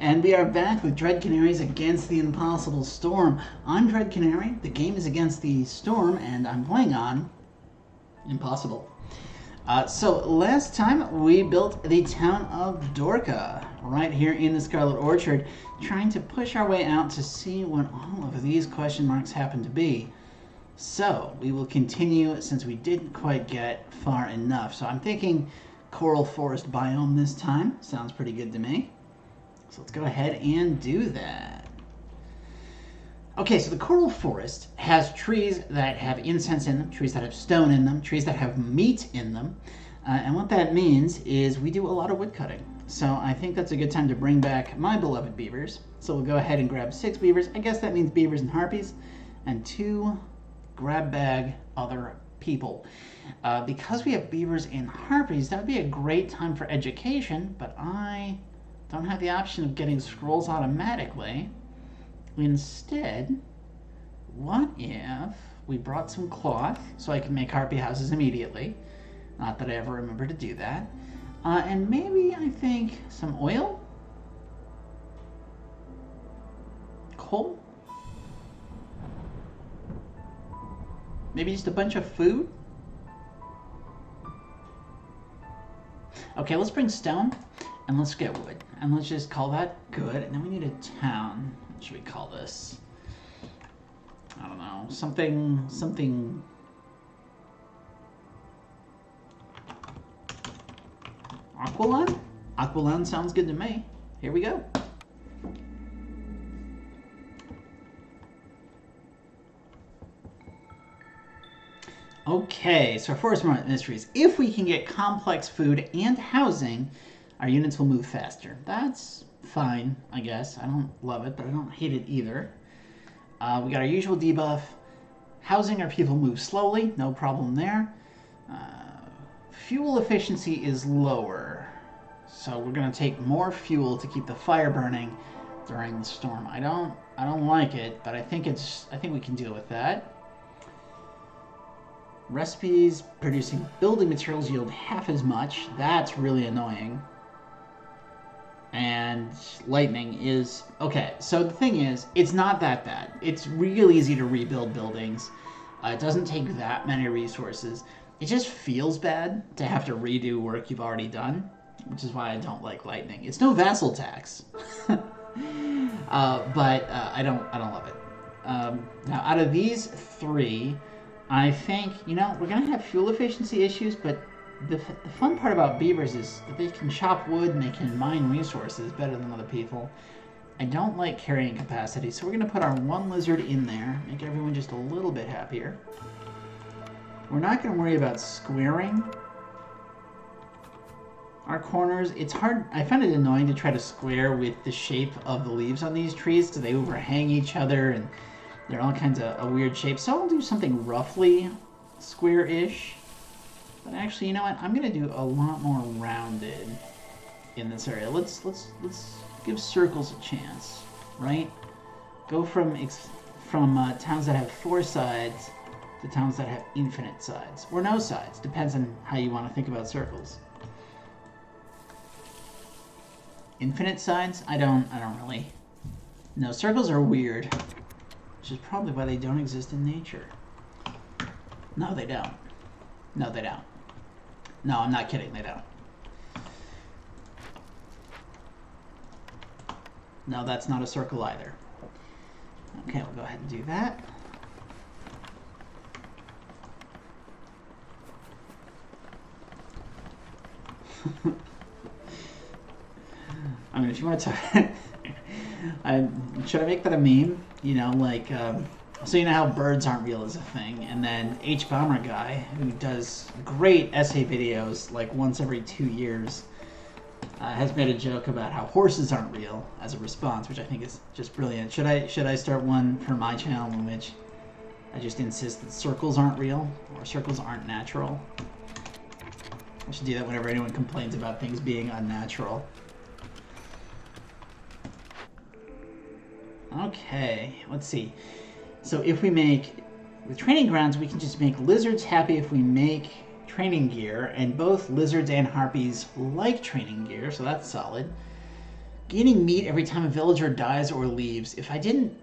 And we are back with Dread Canaries against the Impossible Storm. I'm Dread Canary, the game is against the Storm, and I'm playing on Impossible. So last time we built the town of Dorka, right here in the Scarlet Orchard, trying to push our way out to see what all of these question marks happen to be. So we will continue since we didn't quite get far enough. So I'm thinking Coral Forest biome this time. Sounds pretty good to me. So let's go ahead and do that. Okay, so the Coral Forest has trees that have incense in them, trees that have stone in them, trees that have meat in them. And what that means is we do a lot of wood cutting. So I think that's a good time to bring back my beloved beavers. So we'll go ahead and grab 6 beavers. I guess that means beavers and harpies. And 2 grab bag other people. Because we have beavers and harpies, that would be a great time for education, but I don't have the option of getting scrolls automatically. Instead, what if we brought some cloth so I can make harpy houses immediately? Not that I ever remember to do that. And maybe I think some oil? Coal? Maybe just a bunch of food? Okay, let's bring stone and let's get wood. And let's just call that good. And then we need a town. What should we call this? I don't know. Something. Aqualon? Aqualon sounds good to me. Here we go. Okay, so our Forest Mysteries. If we can get complex food and housing, our units will move faster. That's fine, I guess. I don't love it, but I don't hate it either. We got our usual debuff. Housing, our people move slowly. No problem there. Fuel efficiency is lower. So we're going to take more fuel to keep the fire burning during the storm. I don't like it, but I think we can deal with that. Recipes producing building materials yield half as much. That's really annoying. And lightning is... Okay, so the thing is, it's not that bad. It's real easy to rebuild buildings. It doesn't take that many resources. It just feels bad to have to redo work you've already done, which is why I don't like lightning. It's no vassal tax. but I don't love it. Now, out of these 3... I think, we're going to have fuel efficiency issues, but the fun part about beavers is that they can chop wood and they can mine resources better than other people. I don't like carrying capacity, so we're going to put our 1 lizard in there, make everyone just a little bit happier. We're not going to worry about squaring our corners. It's hard. I find it annoying to try to square with the shape of the leaves on these trees because they overhang each other and they're all kinds of weird shapes. So I'll do something roughly square-ish. But actually, you know what? I'm going to do a lot more rounded in this area. Let's give circles a chance, right? Go from towns that have 4 sides to towns that have infinite sides. Or no sides. Depends on how you want to think about circles. Infinite sides? I don't really. No, circles are weird. Which is probably why they don't exist in nature. No, they don't. No, they don't. No, I'm not kidding. They don't. No, that's not a circle either. Okay, we'll go ahead and do that. I mean, if you want to talk... should I make that a meme? So you know how birds aren't real is a thing, and then H Bomber guy, who does great essay videos like once every 2 years, has made a joke about how horses aren't real as a response, which I think is just brilliant. Should I start one for my channel in which I just insist that circles aren't real or circles aren't natural? I should do that whenever anyone complains about things being unnatural. Okay, let's see. So if we make, with training grounds, we can just make lizards happy if we make training gear, and both lizards and harpies like training gear, so that's solid. Gaining meat every time a villager dies or leaves. If I didn't...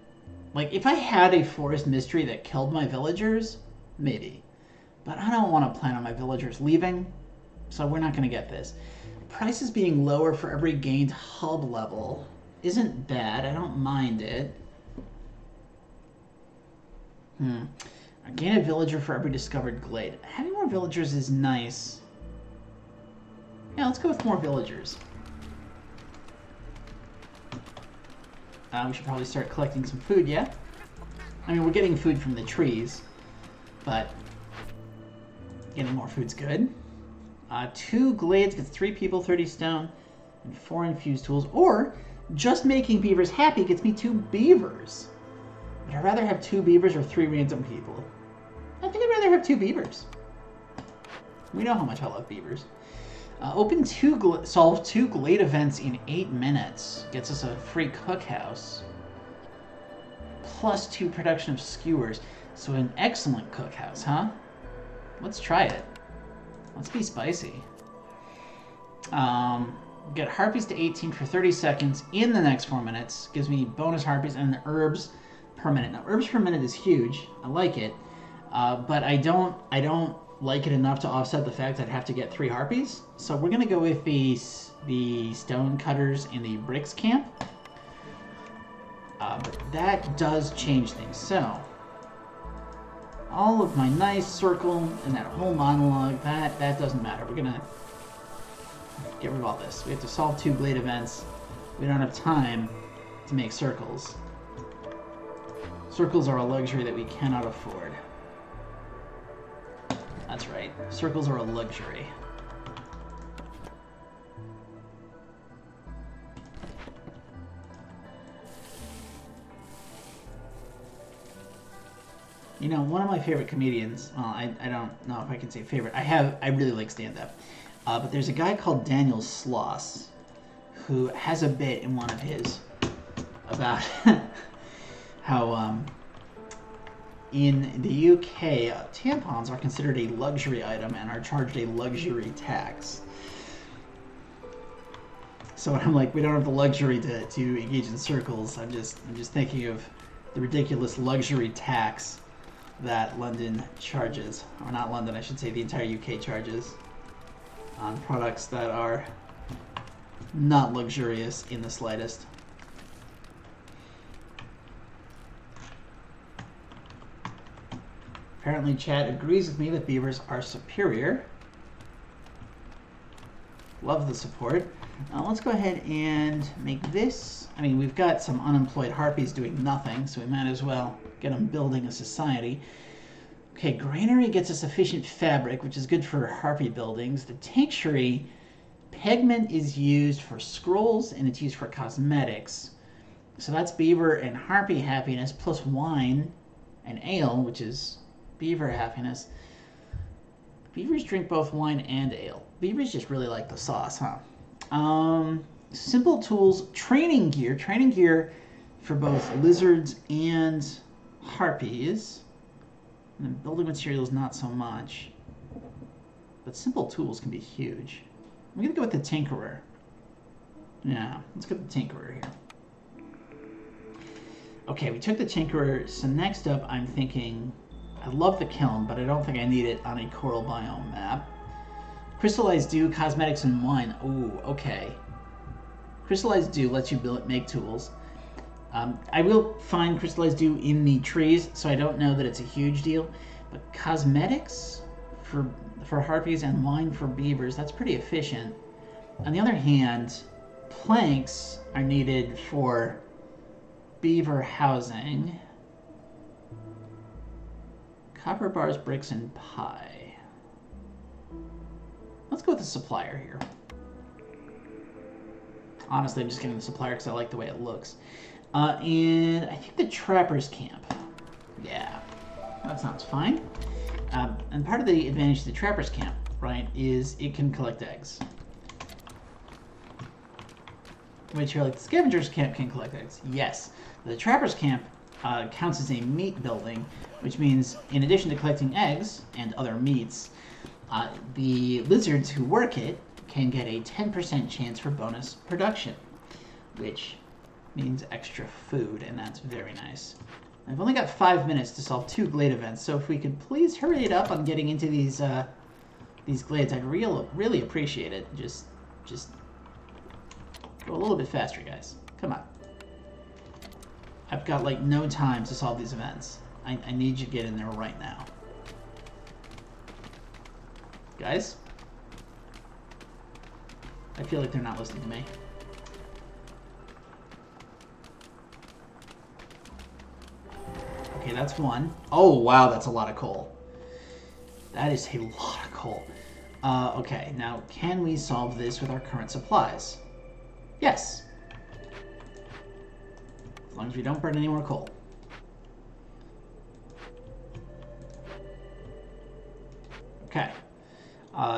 Like, if I had a forest mystery that killed my villagers, maybe. But I don't want to plan on my villagers leaving, so we're not going to get this. Prices being lower for every gained hub level isn't bad. I don't mind it. Gain a villager for every discovered glade. Having more villagers is nice. Yeah, let's go with more villagers. We should probably start collecting some food, yeah? I mean, we're getting food from the trees, but getting more food's good. 2 glades gets 3 people, 30 stone, and 4 infused tools. Or, just making beavers happy gets me 2 beavers. Would I rather have 2 beavers or 3 random people? I think I'd rather have 2 beavers. We know how much I love beavers. Solve 2 glade events in 8 minutes. Gets us a free cookhouse. Plus 2 production of skewers. So an excellent cookhouse, huh? Let's try it. Let's be spicy. Get harpies to 18 for 30 seconds in the next 4 minutes. Gives me bonus harpies and herbs per minute. Now, herbs per minute is huge. I like it. But I don't like it enough to offset the fact I'd have to get 3 harpies. So we're gonna go with the stone cutters in the bricks camp. But that does change things. So all of my nice circle and that whole monologue, that doesn't matter. We're gonna get rid of all this. We have to solve 2 glade events. We don't have time to make circles. Circles are a luxury that we cannot afford. That's right. Circles are a luxury. You know, one of my favorite comedians, well, I don't know if I can say favorite. I really like stand-up. But there's a guy called Daniel Sloss who has a bit in one of his about how in the UK, tampons are considered a luxury item and are charged a luxury tax. So when I'm like, we don't have the luxury to engage in circles, I'm just thinking of the ridiculous luxury tax that London charges, or not London, I should say the entire UK charges on products that are not luxurious in the slightest. Apparently Chad agrees with me that beavers are superior. Love the support. Let's go ahead and make this. I mean, we've got some unemployed harpies doing nothing, so we might as well get them building a society. Okay, granary gets us efficient fabric, which is good for harpy buildings. The tinctury, pigment is used for scrolls, and it's used for cosmetics. So that's beaver and harpy happiness, plus wine and ale, which is beaver happiness. Beavers drink both wine and ale. Beavers just really like the sauce, huh? Simple tools, training gear for both lizards and harpies. And then building materials, not so much. But simple tools can be huge. I'm gonna go with the tinkerer. Yeah, let's go with the tinkerer here. Okay, we took the tinkerer, so next up I'm thinking, I love the kiln, but I don't think I need it on a coral biome map. Crystallized dew, cosmetics, and wine. Ooh, okay. Crystallized dew lets you make tools. I will find crystallized dew in the trees, so I don't know that it's a huge deal. But cosmetics for harpies and wine for beavers, that's pretty efficient. On the other hand, planks are needed for beaver housing. Copper bars, bricks, and pie. Let's go with the supplier here. Honestly, I'm just getting the supplier because I like the way it looks. And I think the trapper's camp. Yeah, that sounds fine. And part of the advantage of the trapper's camp, right, is it can collect eggs. Which you're like, the scavenger's camp can collect eggs. Yes, the trapper's camp counts as a meat building, which means in addition to collecting eggs and other meats, the lizards who work it can get a 10% chance for bonus production. which means extra food, and that's very nice. I've only got 5 minutes to solve 2 glade events, so if we could please hurry it up on getting into these glades, I'd really appreciate it. Just go a little bit faster, guys. Come on. I've got, like, no time to solve these events. I need you to get in there right now. Guys? I feel like they're not listening to me. Okay, that's one. Oh, wow, that's a lot of coal. That is a lot of coal. Okay, now, can we solve this with our current supplies? Yes. As long as we don't burn any more coal. Okay.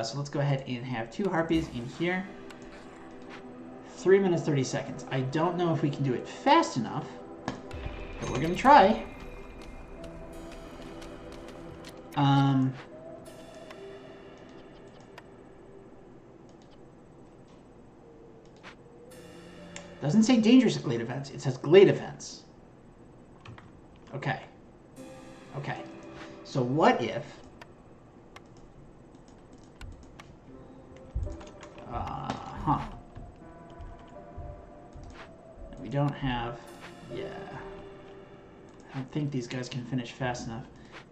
So let's go ahead and have 2 harpies in here. 3 minutes, 30 seconds. I don't know if we can do it fast enough, but we're going to try. Doesn't say dangerous glade events. It says glade events. Okay. Okay. So what if... We don't have... Yeah. I don't think these guys can finish fast enough.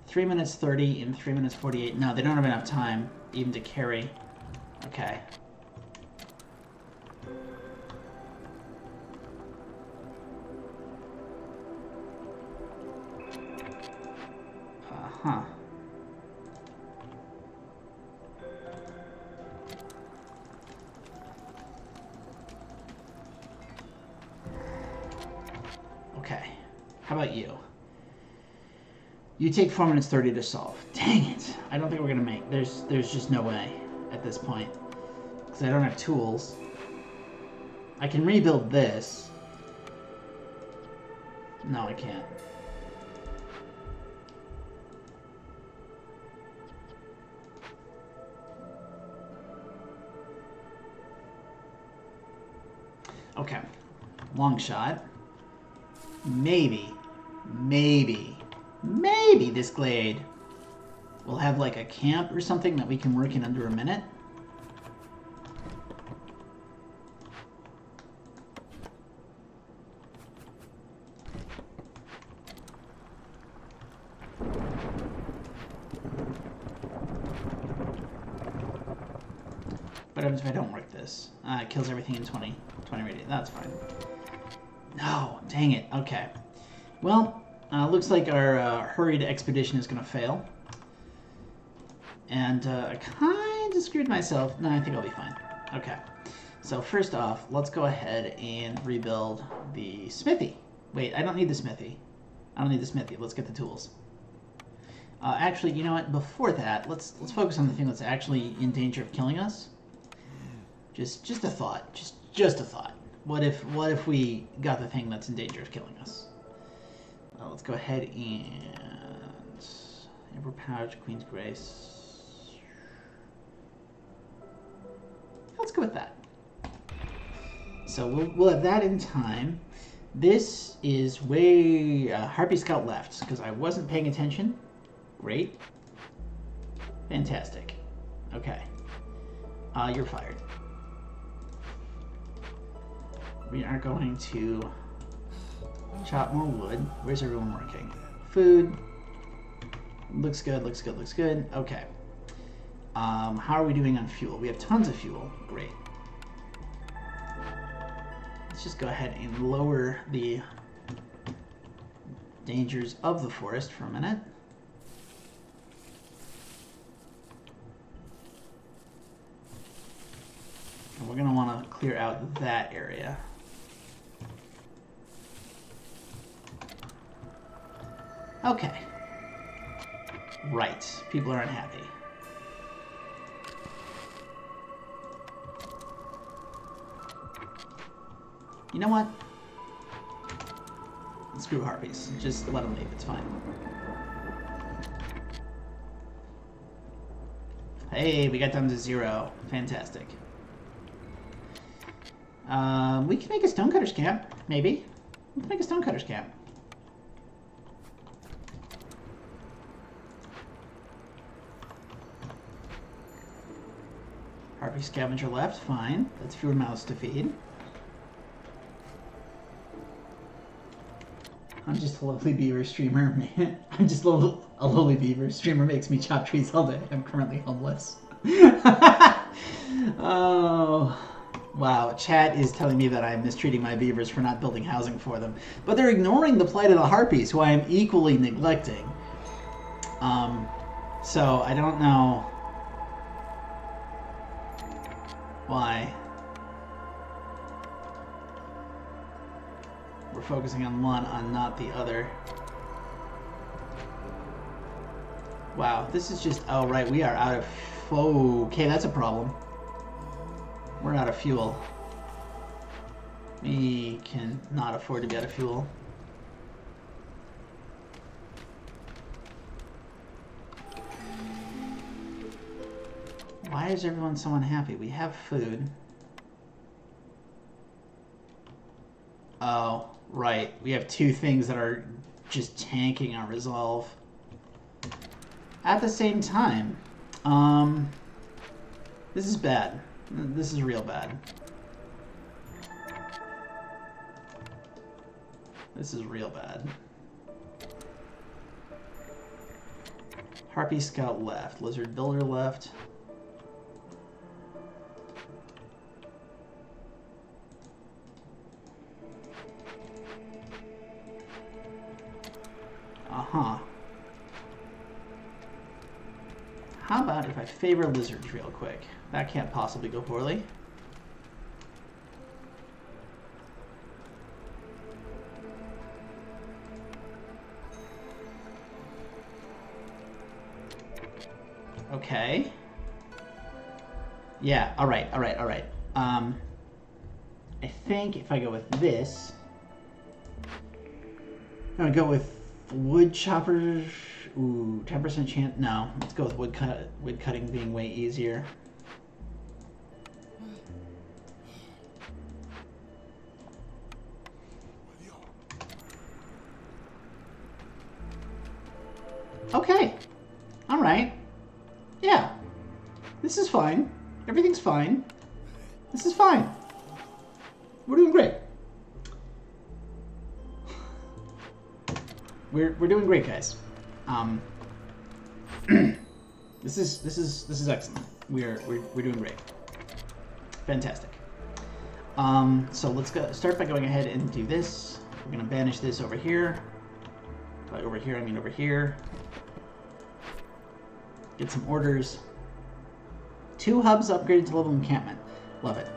3 minutes 30 and 3 minutes 48. No, they don't have enough time even to carry. Okay. Okay. How about you? You take 4 minutes 30 to solve. Dang it. I don't think we're going to make... There's just no way at this point. Because I don't have tools. I can rebuild this. No, I can't. Okay. Long shot. Maybe this glade will have like a camp or something that we can work in under a minute. What happens if I don't work this? It kills everything in 20 radius. That's fine. No, dang it. Okay. Well, looks like our hurried expedition is going to fail. And I kind of screwed myself. No, I think I'll be fine. Okay. So first off, let's go ahead and rebuild the smithy. Wait, I don't need the smithy. I don't need the smithy. Let's get the tools. Actually, you know what? Before that, let's focus on the thing that's actually in danger of killing us. Just a thought. Just a thought. What if we got the thing that's in danger of killing us? Let's go ahead and Emperor Pouch, Queen's Grace. Let's go with that. So we'll have that in time. This is way Harpy Scout left because I wasn't paying attention. Great. Fantastic. Okay. You're fired. We are going to chop more wood. Where's everyone working? Food. Looks good, looks good, looks good. Okay. How are we doing on fuel? We have tons of fuel. Great. Let's just go ahead and lower the dangers of the forest for a minute. And we're going to want to clear out that area. Okay. Right. People are unhappy. You know what? Screw harpies. Just let them leave. It's fine. Hey, we got down to 0. Fantastic. We can make a stonecutters camp, maybe. We can make a stonecutters camp. Harpy scavenger left, fine. That's fewer mouths to feed. I'm just a lovely beaver streamer, man. I'm just a lowly beaver streamer, makes me chop trees all day. I'm currently homeless. Oh, wow. Chat is telling me that I'm mistreating my beavers for not building housing for them. But they're ignoring the plight of the harpies, who I am equally neglecting. So I don't know why we're focusing on one, on not the other. Wow, this is just... Oh, right, we are out of... Oh, okay, that's a problem. We're out of fuel. We can not afford to be out of fuel. Why is everyone so unhappy? We have food. Oh, right. We have two things that are just tanking our resolve. At the same time, this is bad. This is real bad. This is real bad. Harpy Scout left. Lizard Builder left. Uh-huh. How about if I favor lizards real quick? That can't possibly go poorly. Okay. Yeah, alright. I think if I go with this, I'm gonna go with wood choppers. Ooh, 10% chance. No, let's go with wood cutting being way easier. Okay. All right. Yeah. This is fine. Everything's fine. This is fine. We're doing great. We're doing great, guys. This is excellent. We're doing great. Fantastic. So let's start by going ahead and do this. We're gonna banish this over here. By over here, I mean over here. Get some orders. 2 hubs upgraded to level encampment. Love it.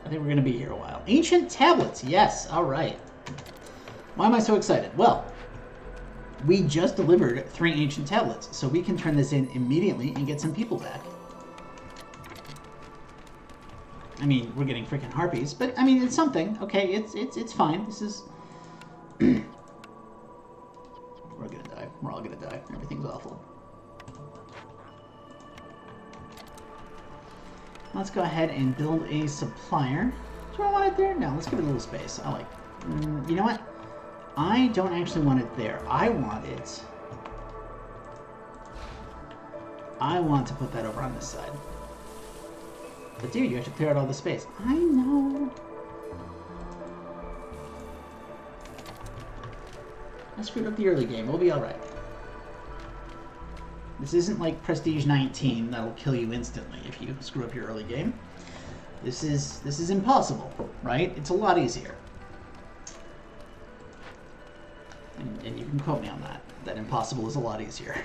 I think we're gonna be here a while. Ancient tablets, yes. All right. Why am I so excited? Well, we just delivered 3 ancient tablets, so we can turn this in immediately and get some people back. I mean, we're getting freaking harpies, but I mean, it's something. Okay, it's fine. This is... We're gonna die. We're all gonna die. Everything's awful. Let's go ahead and build a supplier. Do I want it there? No, let's give it a little space. I like... you know what? I don't actually want it there. I want to put that over on this side. But dude, you have to clear out all the space. I know. I screwed up the early game. We'll be alright. This isn't like Prestige 19 that'll kill you instantly if you screw up your early game. This is impossible, right? It's a lot easier. And you can quote me on that. That impossible is a lot easier.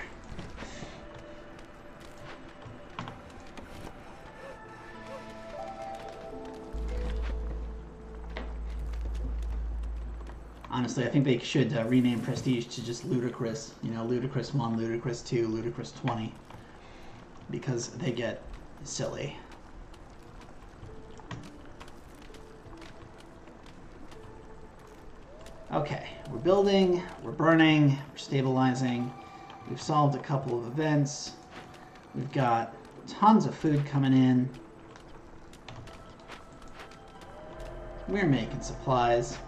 Honestly, I think they should rename Prestige to just Ludicrous. You know, Ludicrous 1, Ludicrous 2, Ludicrous 20. Because they get silly. Okay, we're building, we're burning, we're stabilizing. We've solved a couple of events. We've got tons of food coming in. We're making supplies.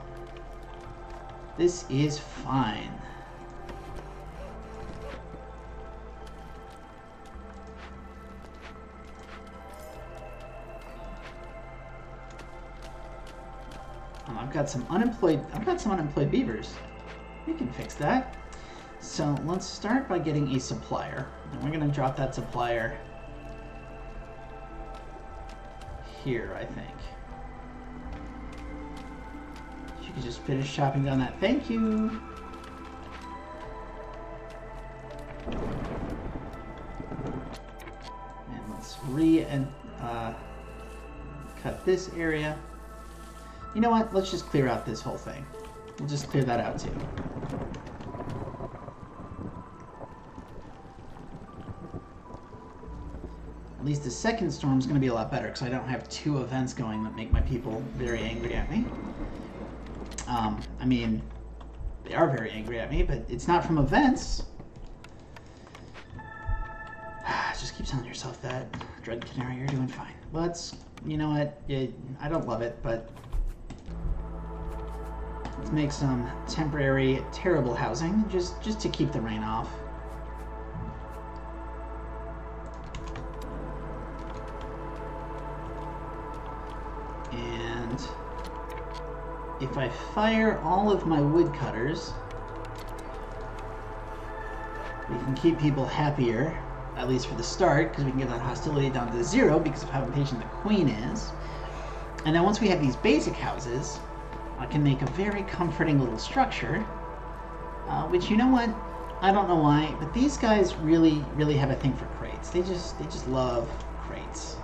This is fine. I've got some unemployed beavers. We can fix that. So let's start by getting a supplier. And we're gonna drop that supplier here, I think. You could just finish chopping down that. Thank you. And let's cut this area. You know what? Let's just clear out this whole thing. We'll just clear that out too. At least the second storm's going to be a lot better because I don't have two events going that make my people very angry at me. I mean, they are very angry at me, but it's not from events. Just keep telling yourself that. Dread Canary, you're doing fine. Let's, you know what? I don't love it, but let's make some temporary, terrible housing just to keep the rain off. And if I fire all of my woodcutters, we can keep people happier, at least for the start, because we can get that hostility down to 0 because of how impatient the queen is. And then once we have these basic houses, I can make a very comforting little structure, which, you know what, I don't know why, but these guys really have a thing for crates. They just love crates.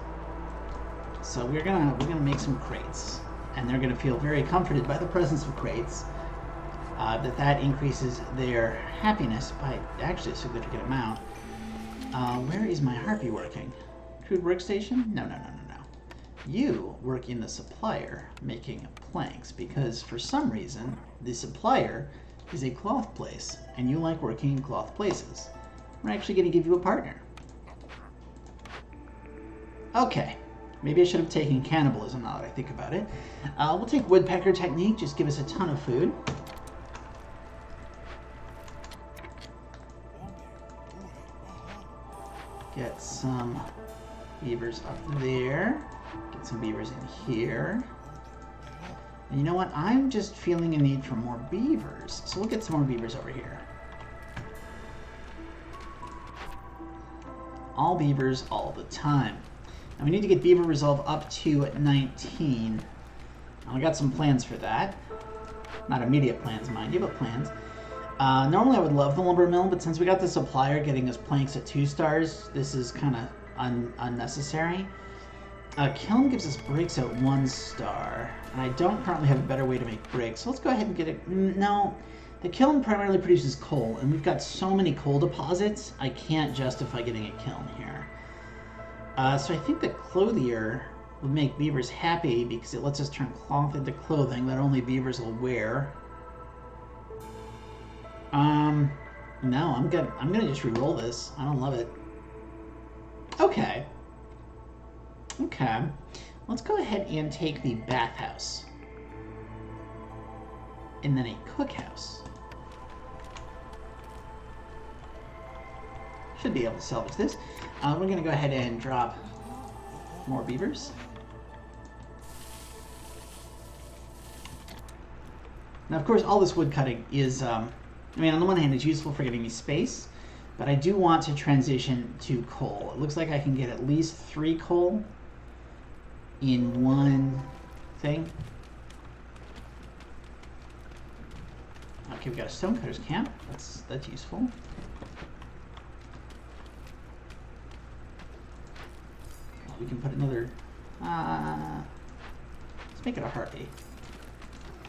So we're gonna make some crates, and they're gonna feel very comforted by the presence of crates. That increases their happiness by actually a significant amount. Where is my harpy working? Crude workstation? No. You work in the supplier making planks because for some reason the supplier is a cloth place and you like working in cloth places. We're actually going to give you a partner. Okay, maybe I should have taken cannibalism now that I think about it. We'll take woodpecker technique, just give us a ton of food. Get some beavers up there. Get some beavers in here. And you know what? I'm just feeling a need for more beavers. So we'll get some more beavers over here. All beavers all the time. And we need to get beaver resolve up to 19. I got some plans for that. Not immediate plans, mind you, but plans. Normally I would love the lumber mill, but since we got the supplier getting us planks at 2 stars, this is kind of unnecessary. Kiln gives us bricks at 1 star, and I don't currently have a better way to make bricks, so let's go ahead and get it. No, the kiln primarily produces coal, and we've got so many coal deposits, I can't justify getting a kiln here. So I think the clothier would make beavers happy because it lets us turn cloth into clothing that only beavers will wear. No, I'm gonna just re-roll this. I don't love it. Okay. Let's go ahead and take the bathhouse. And then a cookhouse. Should be able to salvage this. We're gonna go ahead and drop more beavers. Now, of course, all this wood cutting is, I mean, on the one hand, it's useful for giving me space, but I do want to transition to coal. It looks like I can get at least 3 coal in one thing. Okay, we got a stonecutter's camp. That's useful. We can put another. Let's make it a harpy.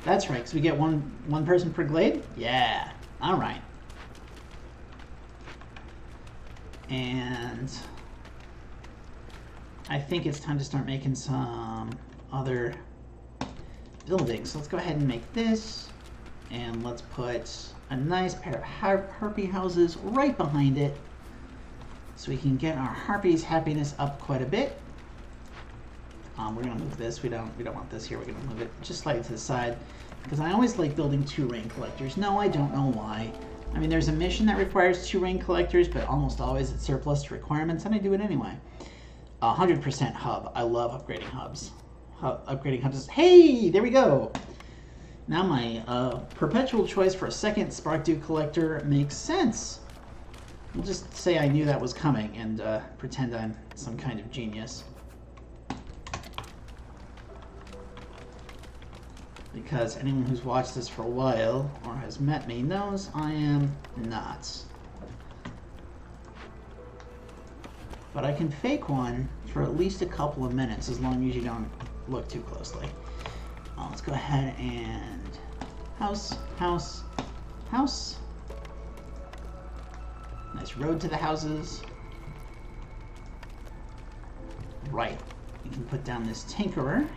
That's right, because we get one person per glade. Yeah. All right. And I think it's time to start making some other buildings. So let's go ahead and make this, and let's put a nice pair of harpy houses right behind it so we can get our harpies' happiness up quite a bit. We're gonna move this. We don't want this here. We're gonna move it just slightly to the side because I always like building 2 rain collectors. No, I don't know why. I mean, there's a mission that requires 2 rain collectors, but almost always it's surplus to requirements, and I do it anyway. 100% hub. I love upgrading hubs. Upgrading hubs is, hey, there we go. Now my perpetual choice for a second Spark Dew collector makes sense. We'll just say I knew that was coming and pretend I'm some kind of genius. Because anyone who's watched this for a while or has met me knows I am not. But I can fake one for at least a couple of minutes as long as you don't look too closely. Let's go ahead and house. Nice road to the houses. Right, we can put down this tinkerer.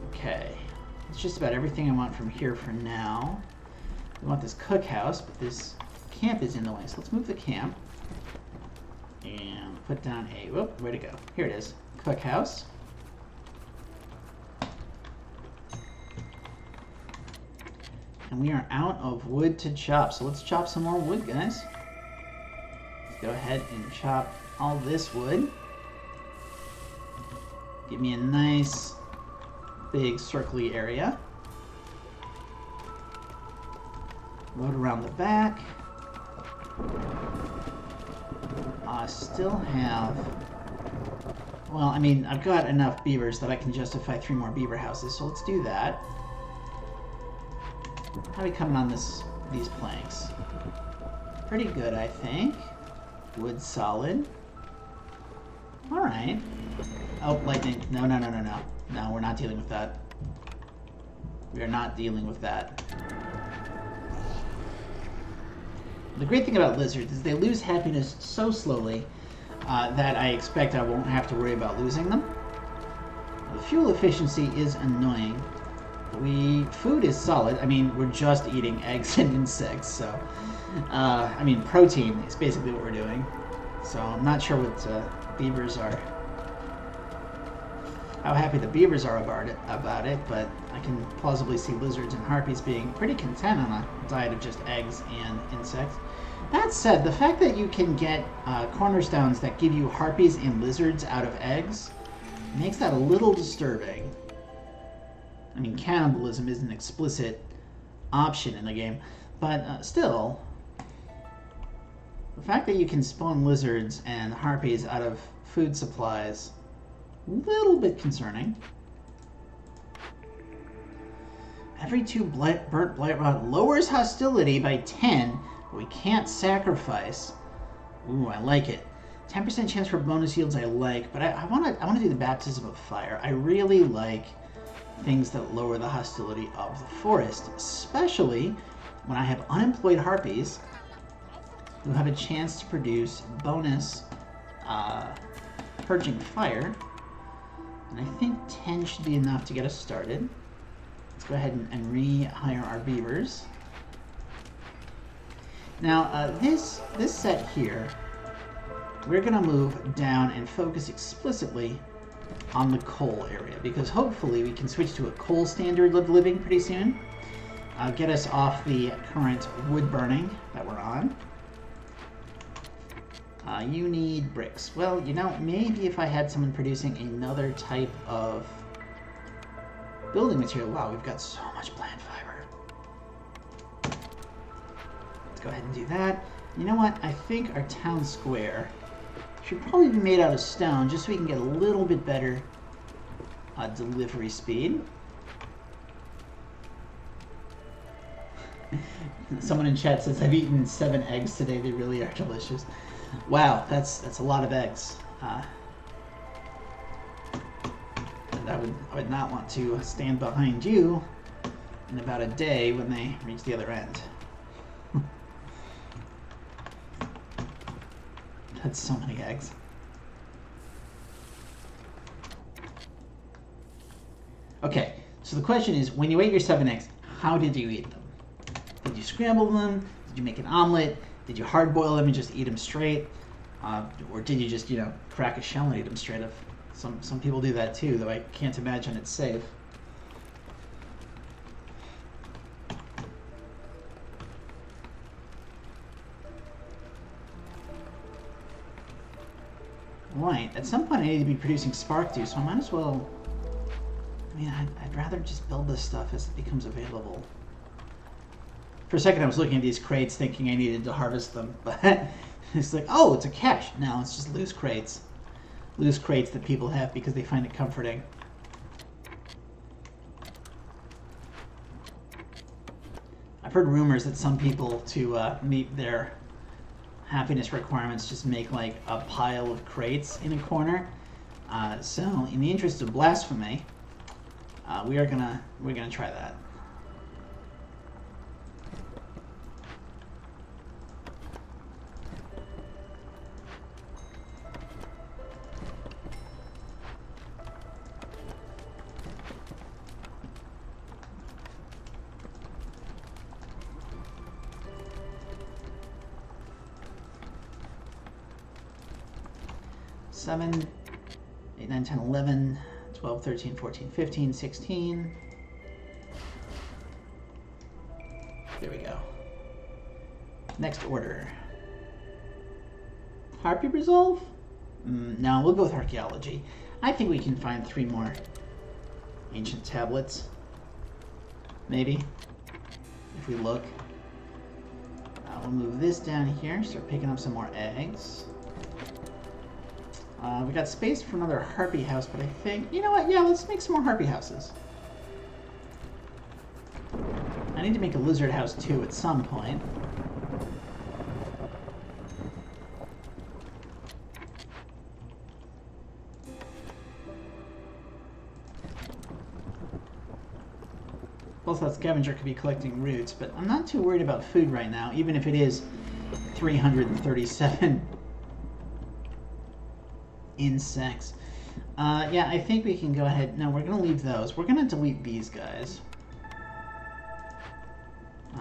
Okay, it's just about everything I want from here for now. We want this cookhouse, but this camp is in the way, so let's move the camp and put down a, whoop, where'd it go? Here it is, cookhouse. And we are out of wood to chop, so let's chop some more wood, guys. Let's go ahead and chop all this wood. Give me a nice big circly area. Road around the back. I still have, well, I mean, I've got enough beavers that I can justify 3 more beaver houses, so let's do that. How are we coming on these planks? Pretty good, I think. Wood solid. Alright. Oh, lightning. No. No, we're not dealing with that. We are not dealing with that. The great thing about lizards is they lose happiness so slowly that I expect I won't have to worry about losing them. The fuel efficiency is annoying. Food is solid. I mean, we're just eating eggs and insects, so I mean, protein is basically what we're doing. So I'm not sure what beavers are, how happy the beavers are about it, but I can plausibly see lizards and harpies being pretty content on a diet of just eggs and insects. That said, the fact that you can get cornerstones that give you harpies and lizards out of eggs makes that a little disturbing. I mean, cannibalism is an explicit option in the game, but still, the fact that you can spawn lizards and harpies out of food supplies, a little bit concerning. Every 2 burnt blight rod lowers hostility by 10, but we can't sacrifice. Ooh, I like it. 10% chance for bonus yields I like, but I want to do the baptism of fire. I really like things that lower the hostility of the forest, especially when I have unemployed harpies who have a chance to produce bonus purging fire. And I think 10 should be enough to get us started. Let's go ahead and rehire our beavers. Now, this set here, we're going to move down and focus explicitly on the coal area, because hopefully we can switch to a coal standard of living pretty soon. Get us off the current wood burning that we're on. You need bricks. Well, you know, maybe if I had someone producing another type of building material. Wow, we've got so much plant fiber. Let's go ahead and do that. You know what? I think our town square should probably be made out of stone just so we can get a little bit better delivery speed. Someone in chat says, I've eaten 7 eggs today. They really are delicious. Wow, that's a lot of eggs. And I would not want to stand behind you in about a day when they reach the other end. That's so many eggs. Okay, so the question is, when you ate your 7 eggs, how did you eat them? Did you scramble them? Did you make an omelet? Did you hard boil them and just eat them straight? Or did you just, you know, crack a shell and eat them straight up? Some people do that too, though I can't imagine it's safe. Right, at some point I need to be producing spark dew, so I might as well... I mean, I'd rather just build this stuff as it becomes available. For a second I was looking at these crates thinking I needed to harvest them, but it's like, oh, it's a cache. No, it's just loose crates. Loose crates that people have because they find it comforting. I've heard rumors that some people, to meet their happiness requirements, just make like a pile of crates in a corner. So in the interest of blasphemy, we're gonna try that. Seven, 8, 9, 10, 11, 12, 13, 14, 15, 16. There we go. Next order. Harpy Resolve? No, we'll go with Archaeology. I think we can find 3 more ancient tablets. Maybe. If we look. We'll move this down here, start picking up some more eggs. We got space for another harpy house, but I think... You know what? Yeah, let's make some more harpy houses. I need to make a lizard house, too, at some point. Also, that scavenger could be collecting roots, but I'm not too worried about food right now, even if it is 337 insects. Yeah, I think we can go ahead. No, we're going to leave those. We're going to delete these guys.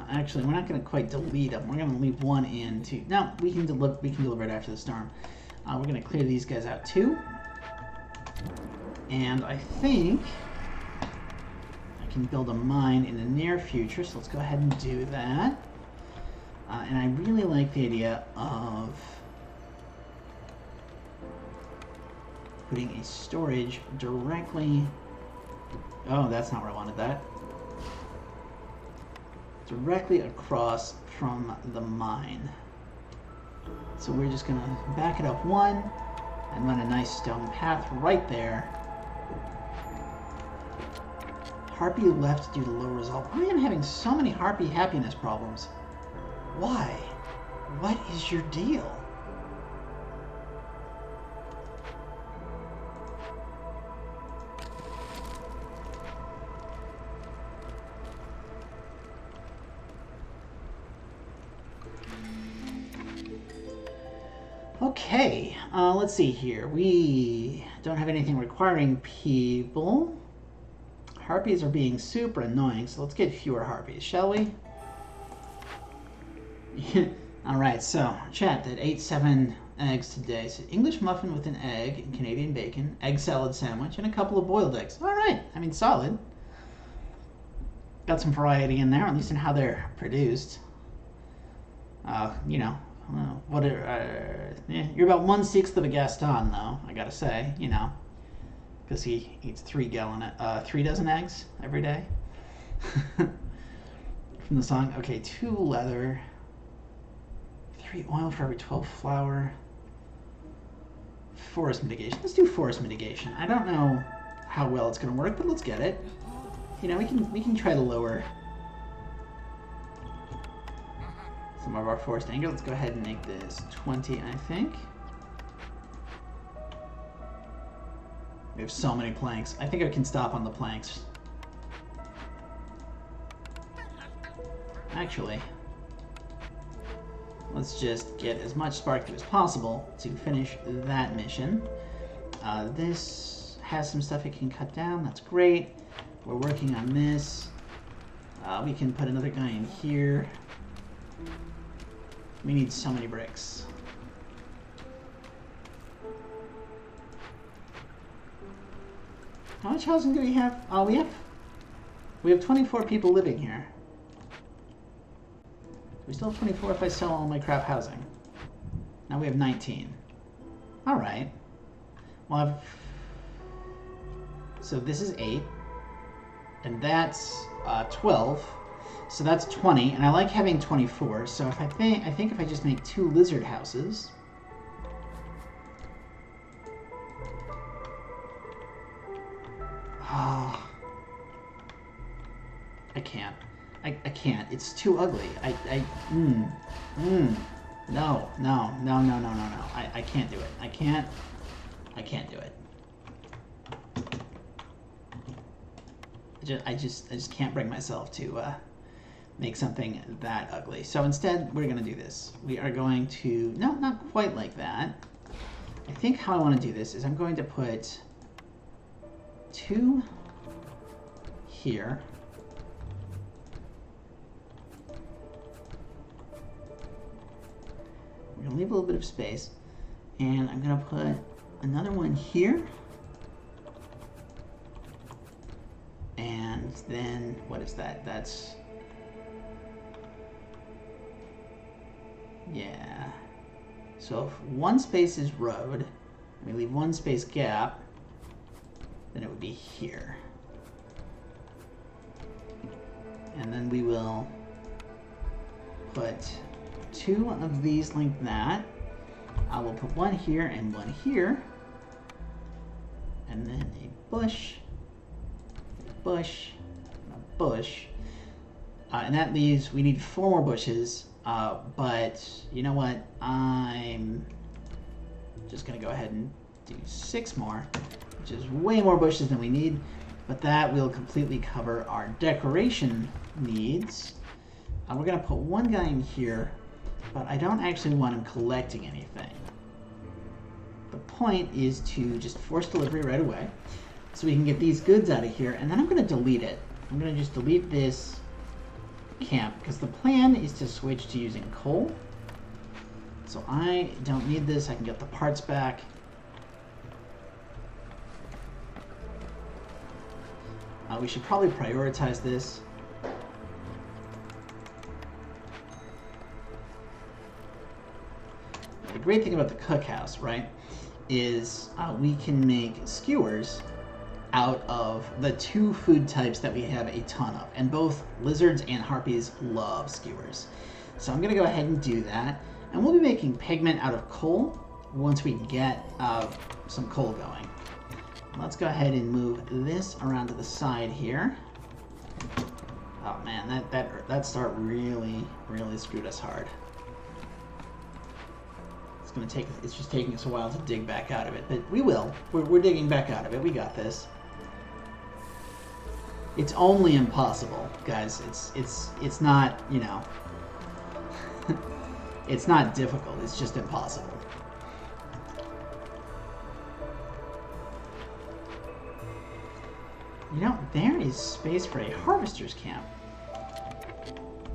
Actually, we're not going to quite delete them. We're going to leave one in too. No, we can deliver it after the storm. We're going to clear these guys out too. And I think I can build a mine in the near future, so let's go ahead and do that. And I really like the idea of putting a storage directly... Oh, that's not where I wanted that. Directly across from the mine. So we're just going to back it up 1 and run a nice stone path right there. Harpy left due to low resolve. Why am I having so many harpy happiness problems? Why? What is your deal? Okay, let's see here. We don't have anything requiring people. Harpies are being super annoying, so let's get fewer harpies, shall we? Alright, so, chat that ate 7 eggs today. So English muffin with an egg and Canadian bacon, egg salad sandwich, and a couple of boiled eggs. Alright, I mean, solid. Got some variety in there, at least in how they're produced. You know, yeah, you're about 1/6 of a Gaston, though, I gotta say, you know. Because he eats 3 dozen eggs every day. From the song. Okay, 2 leather. 3 oil for every 12 flour. Forest mitigation. Let's do forest mitigation. I don't know how well it's going to work, but let's get it. You know, we can try to lower some of our forest anger. Let's go ahead and make this 20, I think. We have so many planks. I think I can stop on the planks. Actually, let's just get as much spark as possible to finish that mission. This has some stuff it can cut down. That's great. We're working on this. We can put another guy in here. We need so many bricks. How much housing do we have? Oh, we have 24 people living here. We still have 24 if I sell all my crap housing. Now we have 19. All right. Well, so this is 8, and that's 12. So that's 20, and I like having 24. So if I think if I just make 2 lizard houses. Oh, I can't. I can't. It's too ugly. No. I can't do it. I can't do it. I just can't bring myself to make something that ugly. So instead, we're gonna do this. We are going to, no, not quite like that. I think how I want to do this is I'm going to put 2 here. We're gonna leave a little bit of space, and I'm gonna put another one here. And then, what is that? That's, yeah. So if one space is road, and we leave one space gap, then it would be here. And then we will put 2 of these like that. I will put 1 here and 1 here. And then a bush, a bush, and a bush. And that leaves, we need 4 more bushes. But you know what? I'm just gonna go ahead and do 6 more, which is way more bushes than we need. But that will completely cover our decoration needs. We're gonna put 1 guy in here, but I don't actually want him collecting anything. The point is to just force delivery right away, so we can get these goods out of here, and then I'm gonna delete it. I'm gonna just delete this camp, because the plan is to switch to using coal. So I don't need this, I can get the parts back. We should probably prioritize this. The great thing about the cookhouse, right, is we can make skewers out of the 2 food types that we have a ton of. And both lizards and harpies love skewers. So I'm gonna go ahead and do that. And we'll be making pigment out of coal once we get some coal going. Let's go ahead and move this around to the side here. Oh man, that start really screwed us hard. It's just taking us a while to dig back out of it, but we will. We're digging back out of it. We got this. It's only impossible, guys. It's not, you know, it's not difficult. It's just impossible. You know, there is space for a harvester's camp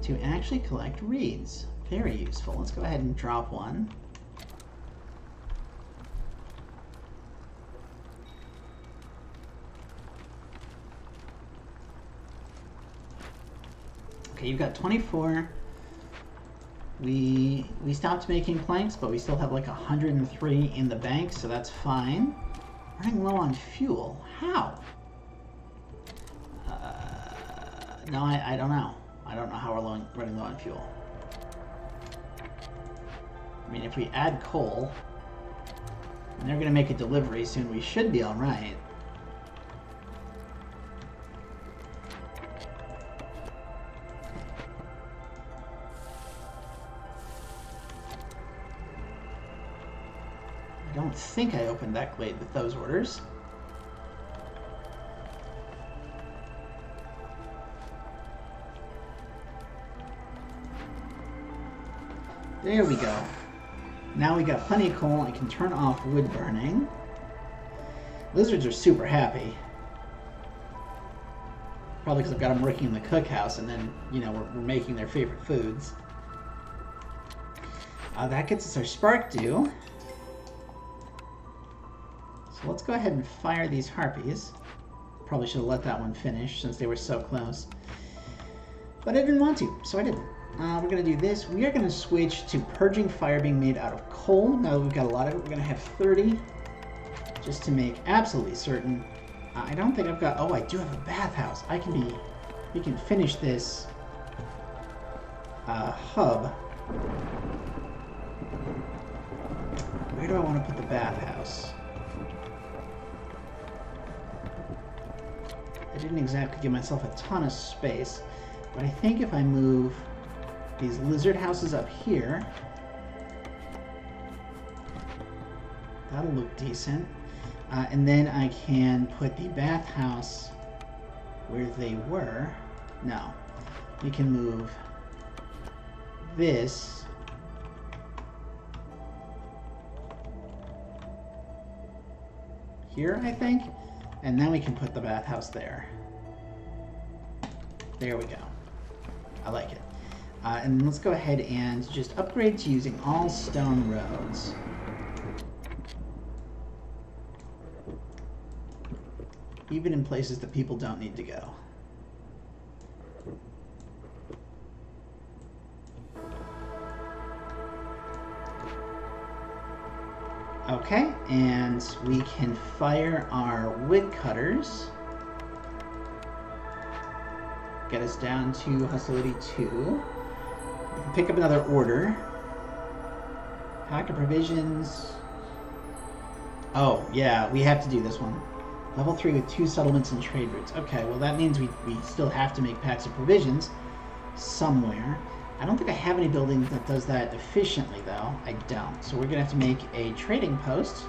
to actually collect reeds. Very useful. Let's go ahead and drop 1. Okay, you've got 24. We stopped making planks, but we still have like 103 in the bank, so that's fine. Running low on fuel. How? No, I don't know. I don't know how we're running low on fuel. I mean, if we add coal, and they're going to make a delivery soon, we should be all right. I don't think I opened that glade with those orders. There we go. Now we got plenty of coal. I can turn off wood burning. Lizards are super happy. Probably because I've got them working in the cookhouse, and then, you know, we're making their favorite foods. That gets us our spark dew. So let's go ahead and fire these harpies. Probably should have let that one finish since they were so close. But I didn't want to, so I didn't. We're going to do this. We are going to switch to purging fire being made out of coal. Now that we've got a lot of it, we're going to have 30 just to make absolutely certain. I don't think I've got... Oh, I do have a bathhouse. We can finish this hub. Where do I want to put the bathhouse? I didn't exactly give myself a ton of space, but I think if I move these lizard houses up here, that'll look decent. And then I can put the bathhouse where they were. No. We can move this here, I think. And then we can put the bathhouse there. There we go. I like it. And let's go ahead and just upgrade to using all stone roads. Even in places that people don't need to go. Okay, and we can fire our wood cutters. Get us down to hostility 2. We can pick up another order. Pack of provisions. Oh, yeah, we have to do this one. Level 3 with 2 settlements and trade routes. Okay, well that means we still have to make packs of provisions somewhere. I don't think I have any building that does that efficiently, though. I don't. So we're going to have to make a trading post.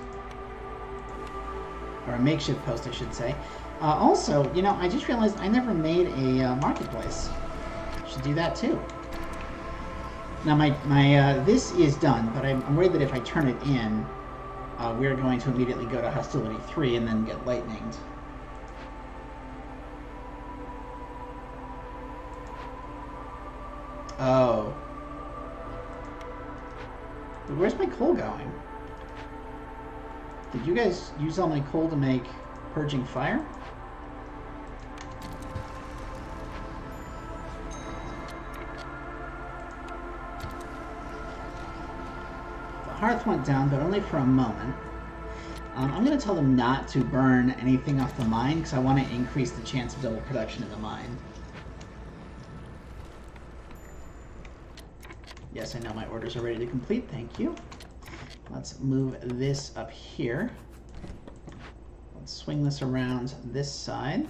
Or a makeshift post, I should say. Also, you know, I just realized I never made a marketplace. Should do that, too. Now, this is done, but I'm worried that if I turn it in, we're going to immediately go to hostility 3 and then get lightninged. Oh. Where's my coal going? Did you guys use all my coal to make purging fire? The hearth went down, but only for a moment. I'm going to tell them not to burn anything off the mine because I want to increase the chance of double production in the mine. Yes, I know my orders are ready to complete. Thank you. Let's move this up here. Let's swing this around this side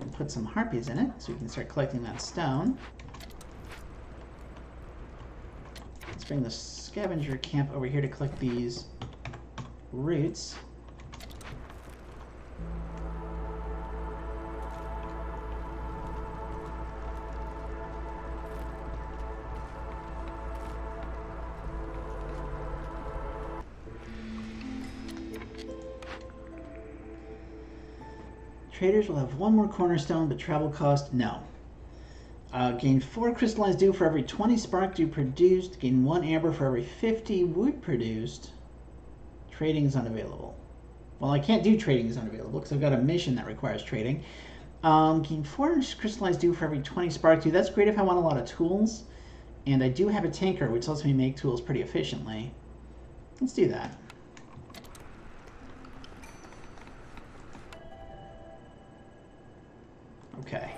and put some harpies in it so we can start collecting that stone. Let's bring the scavenger camp over here to collect these roots. Traders will have 1 more cornerstone, but travel cost, no. Gain 4 crystallized dew for every 20 spark dew produced. Gain 1 amber for every 50 wood produced. Trading is unavailable. Well, I can't do trading is unavailable because I've got a mission that requires trading. Gain 4 crystallized dew for every 20 spark dew. That's great if I want a lot of tools. And I do have a tanker, which lets me make tools pretty efficiently. Let's do that. Okay,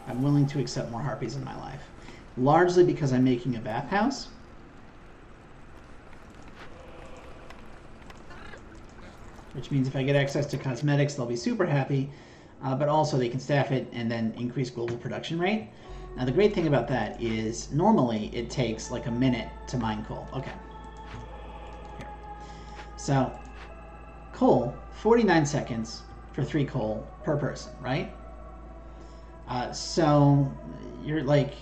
I'm willing to accept more harpies in my life. Largely because I'm making a bathhouse. Which means if I get access to cosmetics, they'll be super happy. But also they can staff it and then increase global production rate. Now the great thing about that is normally it takes like a minute to mine coal. Okay. Here. So, coal, 49 seconds for 3 coal per person, right? So you're like,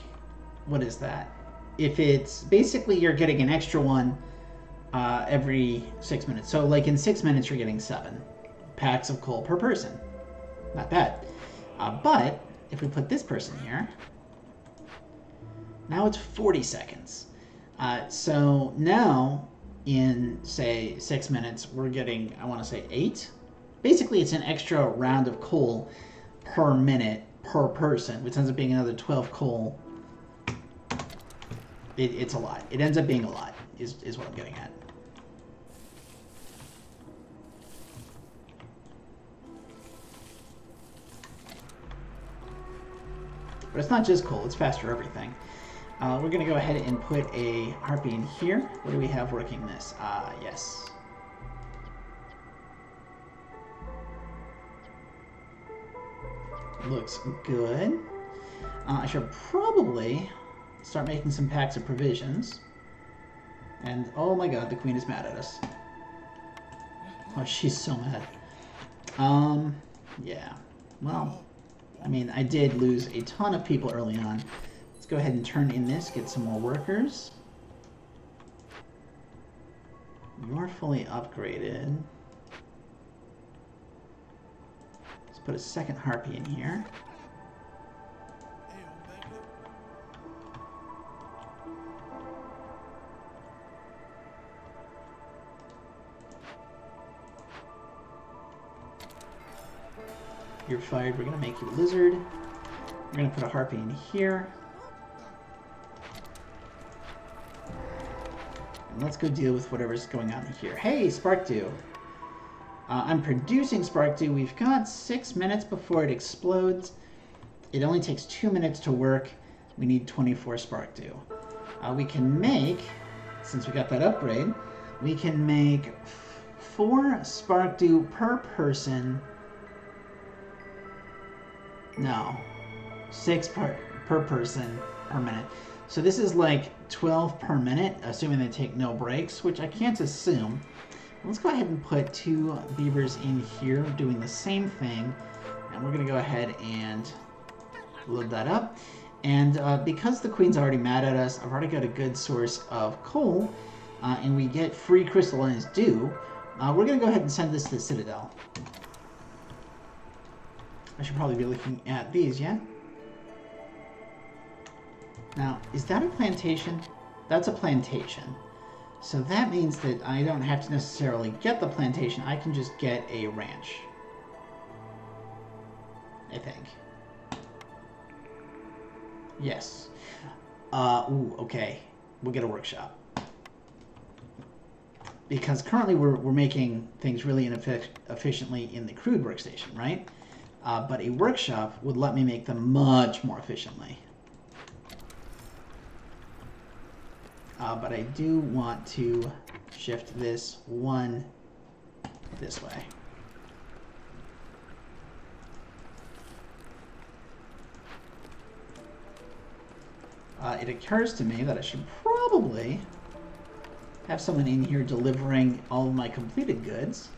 what is that? If it's basically you're getting an extra one every 6 minutes. So like in 6 minutes you're getting 7 packs of coal per person. Not bad. But if we put this person here, now it's 40 seconds. So now in say 6 minutes we're getting, I want to say 8 Basically, it's an extra round of coal per minute per person, which ends up being another 12 coal. It's a lot. It ends up being a lot, is what I'm getting at. But it's not just coal, it's fast for everything. We're going to go ahead and put a harpy in here. What do we have working this? Yes. Looks good. I should probably start making some packs of provisions. And, oh my god, the queen is mad at us. Oh, she's so mad. Yeah. Well, I mean, I did lose a ton of people early on. Let's go ahead and turn in this, get some more workers. You're fully upgraded. Let's put a second harpy in here. You're fired. We're going to make you a lizard. We're going to put a harpy in here. And let's go deal with whatever's going on here. Hey, Spark Dew. I'm producing Spark Dew. We've got 6 minutes before it explodes. It only takes 2 minutes to work. We need 24 Spark Dew. We can make, since we got that upgrade, we can make 4 Spark Dew per person. No, 6 per person per minute. So this is like 12 per minute, assuming they take no breaks, which I can't assume. Let's go ahead and put 2 beavers in here doing the same thing. And we're going to go ahead and load that up. And because the queen's already mad at us, I've already got a good source of coal, and we get free crystallized dew. We're going to go ahead and send this to the Citadel. I should probably be looking at these, yeah? Now, is that a plantation? That's a plantation. So that means that I don't have to necessarily get the plantation. I can just get a ranch. I think. Yes. Ooh, okay. We'll get a workshop. Because currently we're making things really inefficiently in the crude workstation, right? But a workshop would let me make them much more efficiently. But I do want to shift this one this way. It occurs to me that I should probably have someone in here delivering all of my completed goods.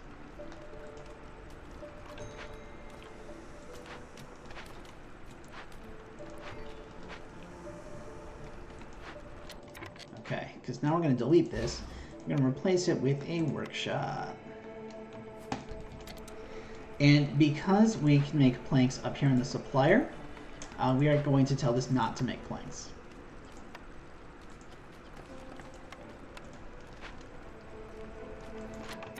Okay, because now we're going to delete this. We're going to replace it with a workshop. And because we can make planks up here in the supplier, we are going to tell this not to make planks.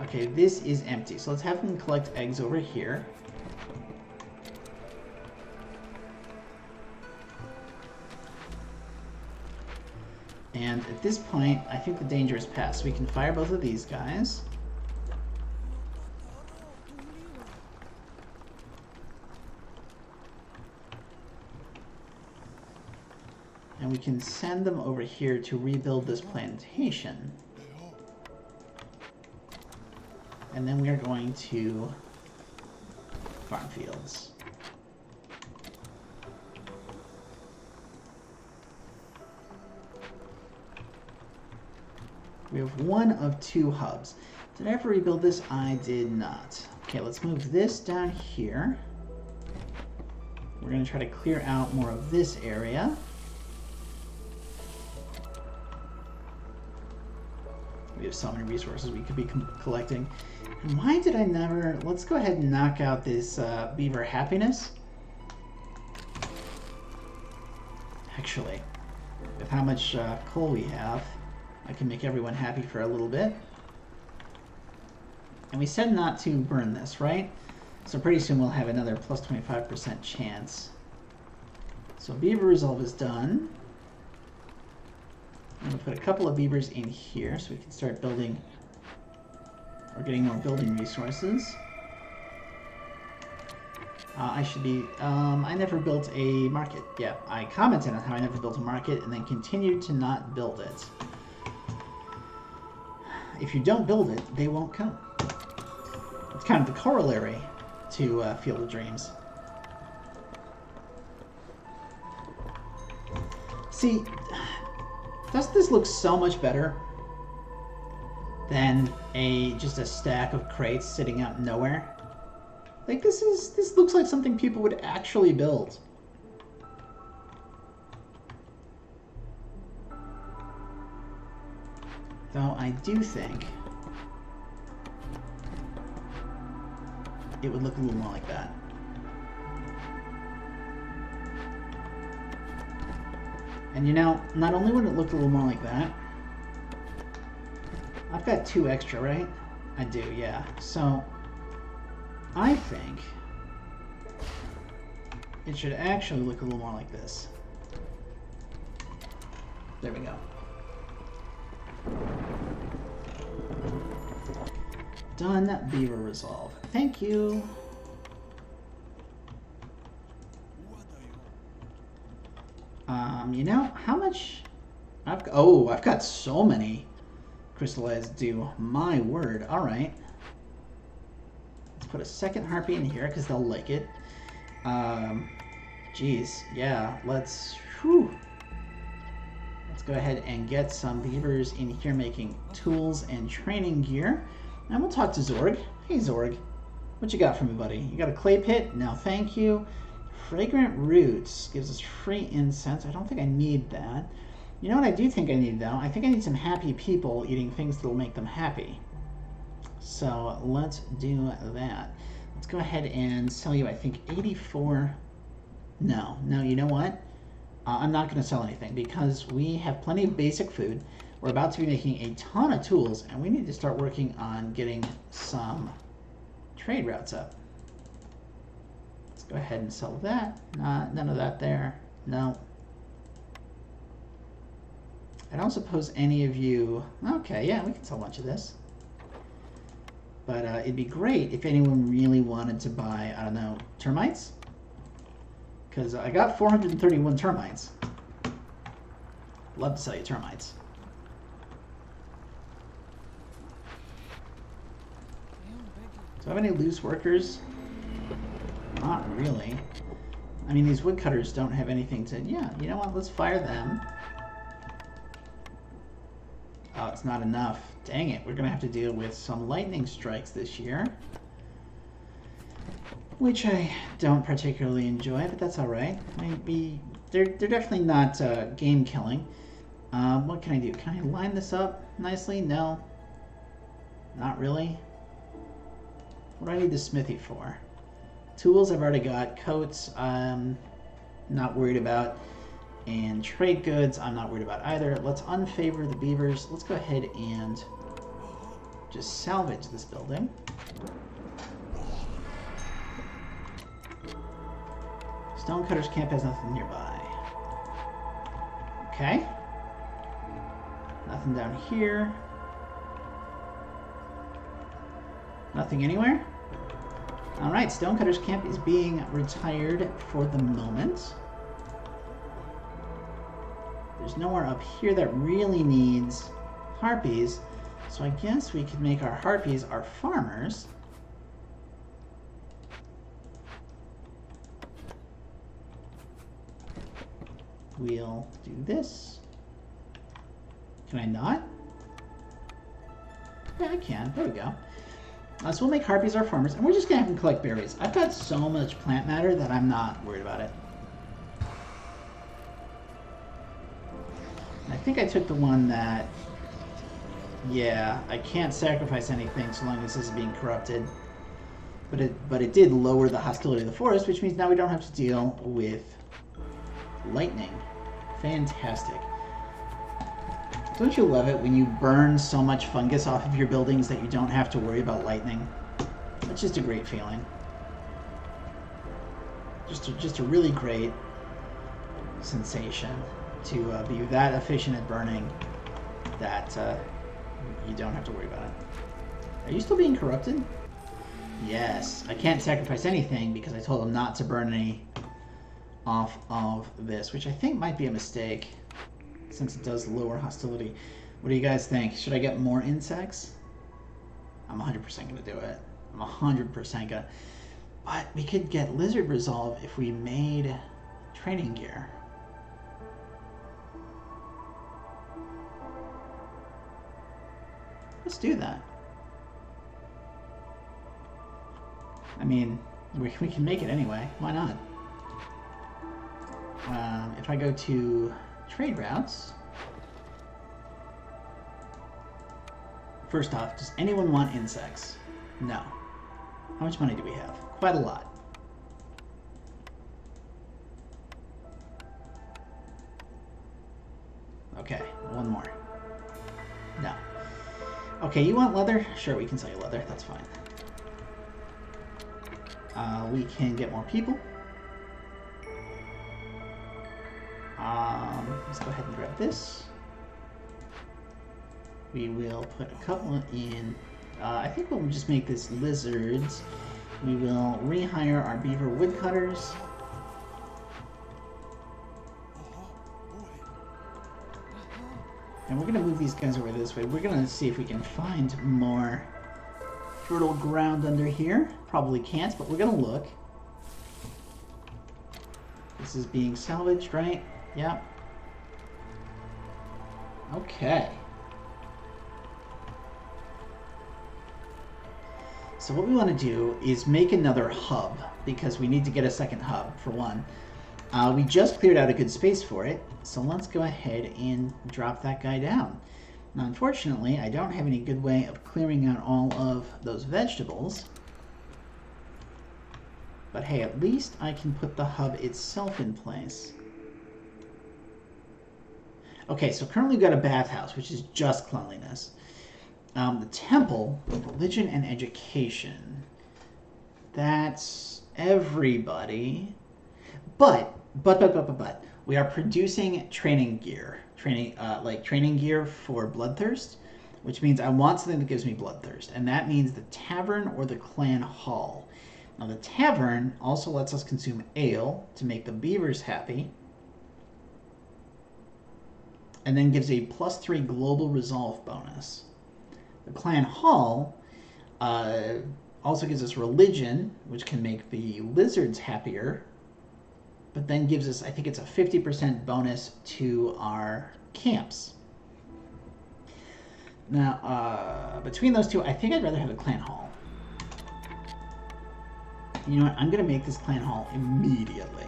Okay, this is empty, so let's have them collect eggs over here. And at this point, I think the danger is past. We can fire both of these guys. And we can send them over here to rebuild this plantation. And then we are going to farm fields. We have one of 2 hubs. Did I ever rebuild this? I did not. Okay, let's move this down here. We're going to try to clear out more of this area. We have so many resources we could be collecting. And why did I never... Let's go ahead and knock out this beaver happiness. Actually, with how much coal we have, I can make everyone happy for a little bit. And we said not to burn this, right? So pretty soon we'll have another plus 25% chance. So beaver resolve is done. I'm going to put a couple of beavers in here so we can start building or getting more building resources. I should be, I never built a market. Yeah, I commented on how I never built a market and then continued to not build it. If you don't build it, they won't come. It's kind of the corollary to Field of Dreams. See, doesn't this look so much better than just a stack of crates sitting out nowhere? Like this looks like something people would actually build. Though I do think it would look a little more like that. And you know, not only would it look a little more like that, I've got 2 extra, right? I do, yeah. So I think it should actually look a little more like this. There we go. Done beaver resolve. Thank you. You know, how much I've got so many crystallized dew. My word. All right. Let's put a second harpy in here because they'll like it. Geez, yeah. Let's go ahead and get some beavers in here making tools and training gear. And we'll talk to Zorg. Hey, Zorg. What you got for me, buddy? You got a clay pit? No, thank you. Fragrant roots gives us free incense. I don't think I need that. You know what I do think I need, though? I think I need some happy people eating things that will make them happy. So let's do that. Let's go ahead and sell you, I think, 84. No, you know what? I'm not going to sell anything because we have plenty of basic food. We're about to be making a ton of tools, and we need to start working on getting some trade routes up. Let's go ahead and sell that. None of that there. No. I don't suppose any of you... Okay, yeah, we can sell a bunch of this. But it'd be great if anyone really wanted to buy, I don't know, termites? Because I got 431 termites. Love to sell you termites. Do I have any loose workers? Not really. I mean, these woodcutters don't have anything to... Yeah, you know what? Let's fire them. Oh, it's not enough. Dang it. We're going to have to deal with some lightning strikes this year. Which I don't particularly enjoy, but that's alright. They're definitely not game killing. What can I do? Can I line this up nicely? No. Not really. What do I need the smithy for? Tools I've already got. Coats I'm not worried about. And trade goods I'm not worried about either. Let's unfavor the beavers. Let's go ahead and just salvage this building. Stonecutter's camp has nothing nearby. Okay. Nothing down here. Nothing anywhere? Alright, Stonecutter's camp is being retired for the moment. There's nowhere up here that really needs harpies, so I guess we could make our harpies our farmers. We'll do this. Can I not? Yeah, I can. There we go. So we'll make harpies our farmers, and we're just going to have them collect berries. I've got so much plant matter that I'm not worried about it. I think I took the one that, yeah, I can't sacrifice anything so long as this is being corrupted. But it did lower the hostility of the forest, which means now we don't have to deal with lightning. Fantastic. Don't you love it when you burn so much fungus off of your buildings that you don't have to worry about lightning? That's just a great feeling. Just a really great sensation to be that efficient at burning that you don't have to worry about it. Are you still being corrupted? Yes. I can't sacrifice anything because I told him not to burn any off of this, which I think might be a mistake since it does lower hostility. What do you guys think? Should I get more insects? I'm 100% going to do it. I'm 100% going to. But we could get lizard resolve if we made training gear. Let's do that. I mean, we can make it anyway. Why not? If I go to trade routes, first off, does anyone want insects? No. How much money do we have? Quite a lot. Okay, one more. No. Okay, you want leather? Sure, we can sell you leather. That's fine. We can get more people. Let's go ahead and grab this. We will put a couple in. I think we'll just make this lizards. We will rehire our beaver woodcutters. And we're going to move these guys over this way. We're going to see if we can find more fertile ground under here. Probably can't, but we're going to look. This is being salvaged, right? Yep. Okay. So what we want to do is make another hub, because we need to get a second hub, for one. We just cleared out a good space for it, so let's go ahead and drop that guy down. Now, unfortunately, I don't have any good way of clearing out all of those vegetables. But hey, at least I can put the hub itself in place. Okay, so currently we've got a bathhouse, which is just cleanliness. The temple, religion and education. That's everybody. But, we are producing training gear. Training gear for bloodthirst, which means I want something that gives me bloodthirst. And that means the tavern or the clan hall. Now the tavern also lets us consume ale to make the beavers happy. And then gives a +3 global resolve bonus. The clan hall also gives us religion, which can make the lizards happier, but then gives us, I think it's a 50% bonus to our camps. Now, between those two, I think I'd rather have a clan hall. You know what? I'm going to make this clan hall immediately.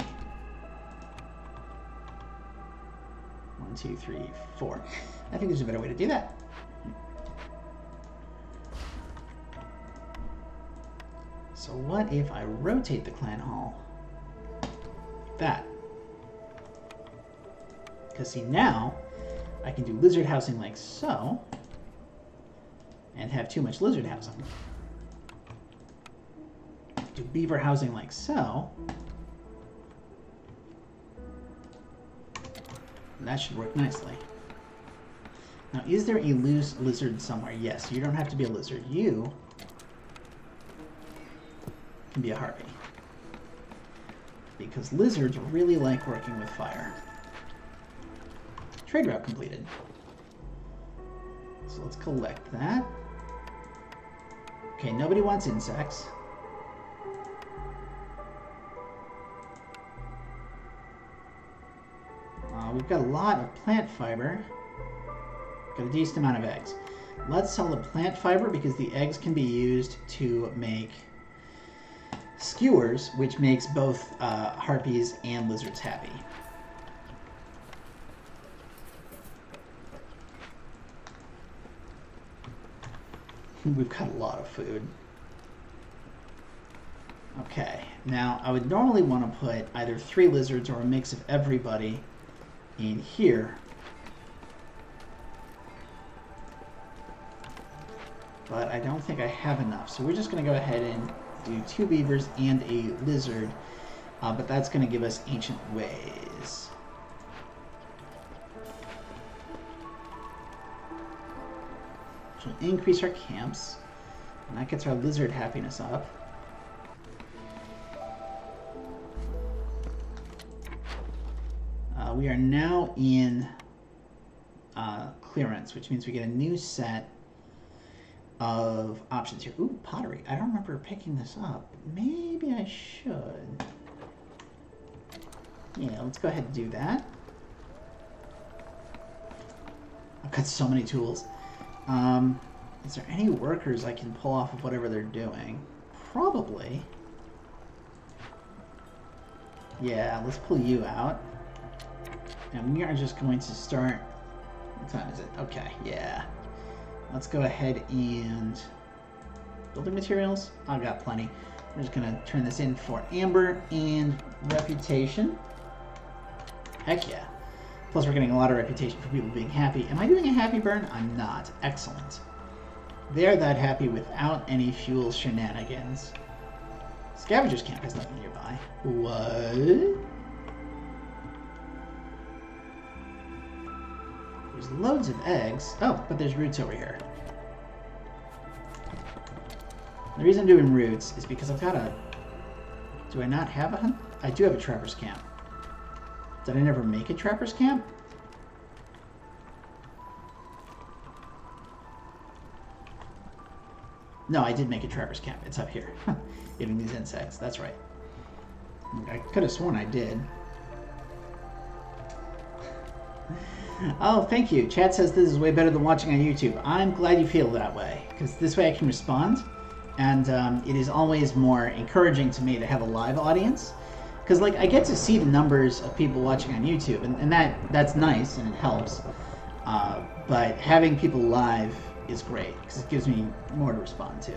1, 2, 3, 4. I think there's a better way to do that. So what if I rotate the clan hall like that? Because see, now I can do lizard housing like so and have too much lizard housing. Do beaver housing like so. And that should work nicely. Now, is there a loose lizard somewhere? Yes, you don't have to be a lizard. You can be a harpy. Because lizards really like working with fire. Trade route completed. So let's collect that. Okay, nobody wants insects. We've got a lot of plant fiber. Got a decent amount of eggs. Let's sell the plant fiber because the eggs can be used to make skewers, which makes both harpies and lizards happy. We've got a lot of food. Okay, now I would normally want to put either 3 lizards or a mix of everybody in here. but I don't think I have enough. So we're just going to go ahead and do 2 beavers and a lizard, but that's going to give us ancient ways. Which will increase our camps, and that gets our lizard happiness up. We are now in clearance, which means we get a new set of options here. Ooh, pottery. I don't remember picking this up. Maybe I should. Yeah, let's go ahead and do that. I've got so many tools. Is there any workers I can pull off of whatever they're doing? Probably. Yeah, let's pull you out. And we are just going to start... What time is it? Okay, yeah. Let's go ahead and... Building materials? I've got plenty. We're just going to turn this in for amber and reputation. Heck yeah. Plus we're getting a lot of reputation for people being happy. Am I doing a happy burn? I'm not. Excellent. They're that happy without any fuel shenanigans. Scavenger's camp has nothing nearby. What? There's loads of eggs. Oh, but there's roots over here. The reason I'm doing roots is because I've got a... Do I not have a hunt? I do have a trapper's camp. Did I never make a trapper's camp? No, I did make a trapper's camp. It's up here. Eating these insects. That's right. I could have sworn I did. Oh, thank you. Chat says this is way better than watching on YouTube. I'm glad you feel that way, because this way I can respond, and it is always more encouraging to me to have a live audience, because like I get to see the numbers of people watching on YouTube, and that's nice and it helps. But having people live is great because it gives me more to respond to.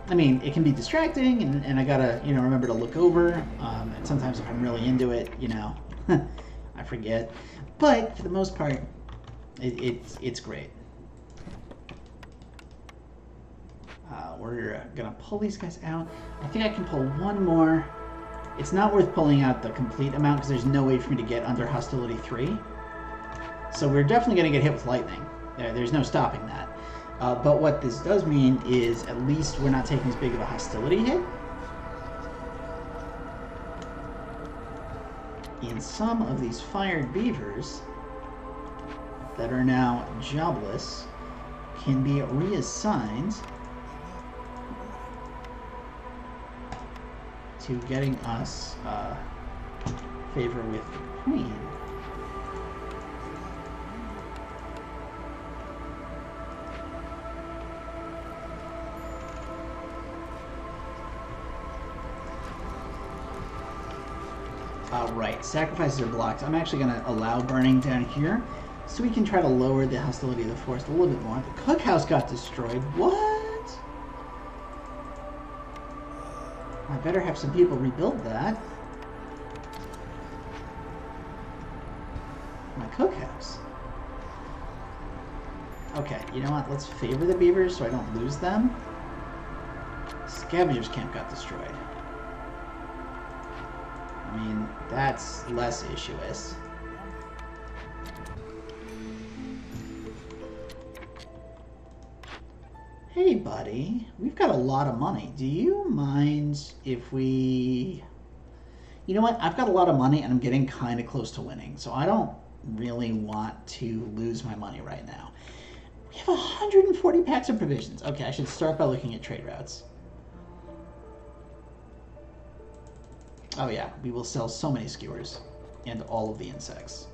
I mean, it can be distracting, and I gotta remember to look over, and sometimes if I'm really into it, I forget. But for the most part, it's great. We're gonna pull these guys out. I think I can pull one more. It's not worth pulling out the complete amount because there's no way for me to get under hostility 3. So we're definitely gonna get hit with lightning. There's no stopping that. But what this does mean is at least we're not taking as big of a hostility hit. And some of these fired beavers that are now jobless can be reassigned to getting us favor with the queen. Right, sacrifices are blocked. I'm actually going to allow burning down here so we can try to lower the hostility of the forest a little bit more. The cookhouse got destroyed. What? I better have some people rebuild that. My cookhouse. Okay, you know what? Let's favor the beavers so I don't lose them. Scavenger's camp got destroyed. I mean, that's less issuous. Hey, buddy. We've got a lot of money. Do you mind if we... You know what? I've got a lot of money and I'm getting kind of close to winning. So I don't really want to lose my money right now. We have 140 packs of provisions. Okay, I should start by looking at trade routes. Oh yeah, we will sell so many skewers and all of the insects.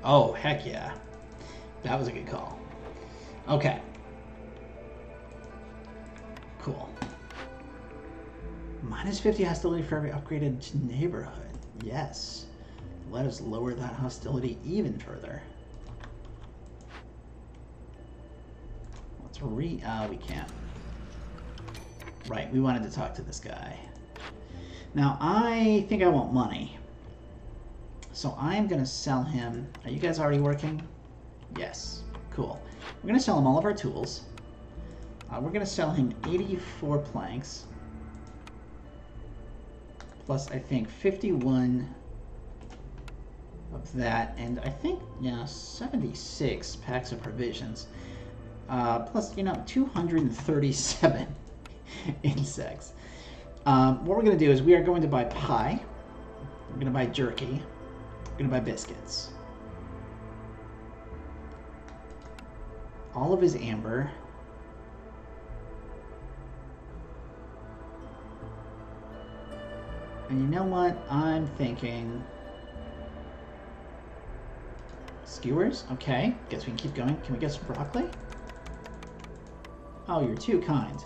Oh, heck yeah. That was a good call. Okay. Cool. My Minus 50 hostility for every upgraded neighborhood. Yes. Let us lower that hostility even further. Let's we can't. Right, we wanted to talk to this guy. Now, I think I want money. So I'm going to sell him... Are you guys already working? Yes. Cool. We're going to sell him all of our tools. We're going to sell him 84 planks. Plus, I think, 51 of that. And I think, yeah, 76 packs of provisions. Plus, you know, 237 insects. What we're going to do is we are going to buy pie. We're going to buy jerky. We're going to buy biscuits. All of his amber. And you know what? I'm thinking... skewers? Okay. Guess we can keep going. Can we get some broccoli? Oh, you're too kind.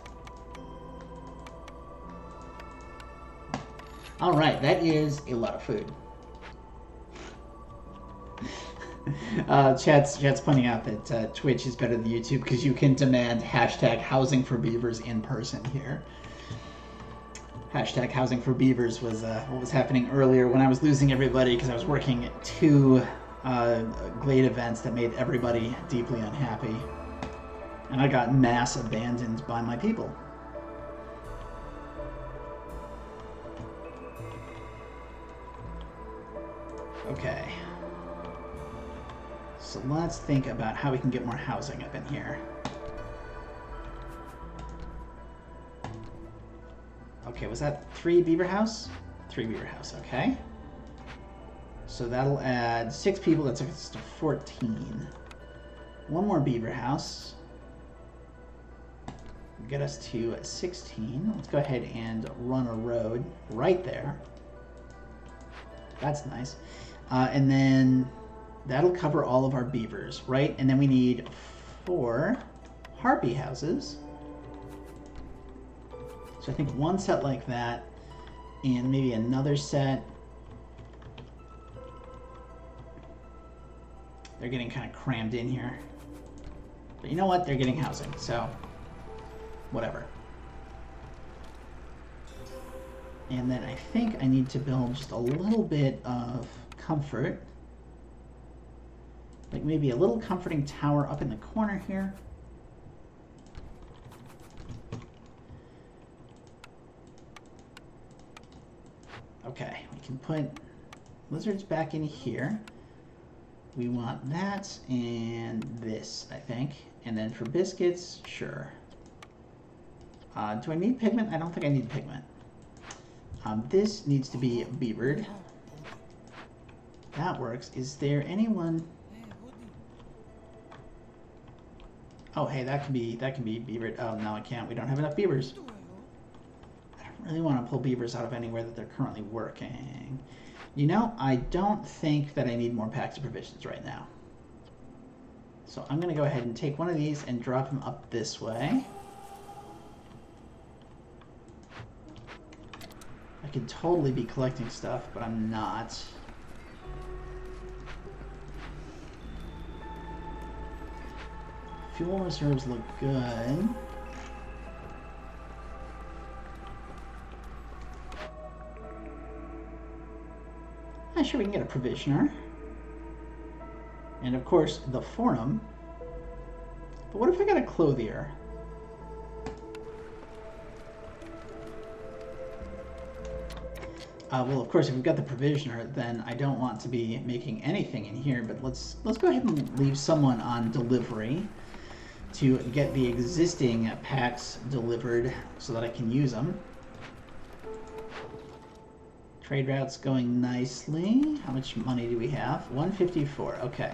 Alright, that is a lot of food. Chat's pointing out that Twitch is better than YouTube because you can demand hashtag housing for beavers in person here. Hashtag housing for beavers was what was happening earlier when I was losing everybody because I was working 2 Glade events that made everybody deeply unhappy. And I got mass abandoned by my people. Okay. So let's think about how we can get more housing up in here. Okay, was that 3 beaver house? 3 beaver house, okay. So that'll add 6 people, that's us to 14. 1 more beaver house. Get us to 16. Let's go ahead and run a road right there. That's nice. And then that'll cover all of our beavers, right? And then we need 4 harpy houses. So I think 1 set like that, and maybe another set. They're getting kind of crammed in here. But you know what? They're getting housing, so whatever. And then I think I need to build just a little bit of comfort. Like maybe a little comforting tower up in the corner here. Okay, we can put lizards back in here. We want that and this, I think. And then for biscuits, sure. Do I need pigment? I don't think I need pigment. This needs to be beavered. That works. Is there anyone? Oh, hey, that can be beavered. Oh no, I can't. We don't have enough beavers. I don't really want to pull beavers out of anywhere that they're currently working. You know, I don't think that I need more packs of provisions right now. So I'm going to go ahead and take one of these and drop them up this way. I could totally be collecting stuff, but I'm not. Fuel reserves look good. Sure, we can get a provisioner. And of course, the forum. But what if I got a clothier? Well, of course, if we've got the provisioner, then I don't want to be making anything in here. But let's go ahead and leave someone on delivery to get the existing packs delivered so that I can use them. Trade route's going nicely. How much money do we have? 154. Okay.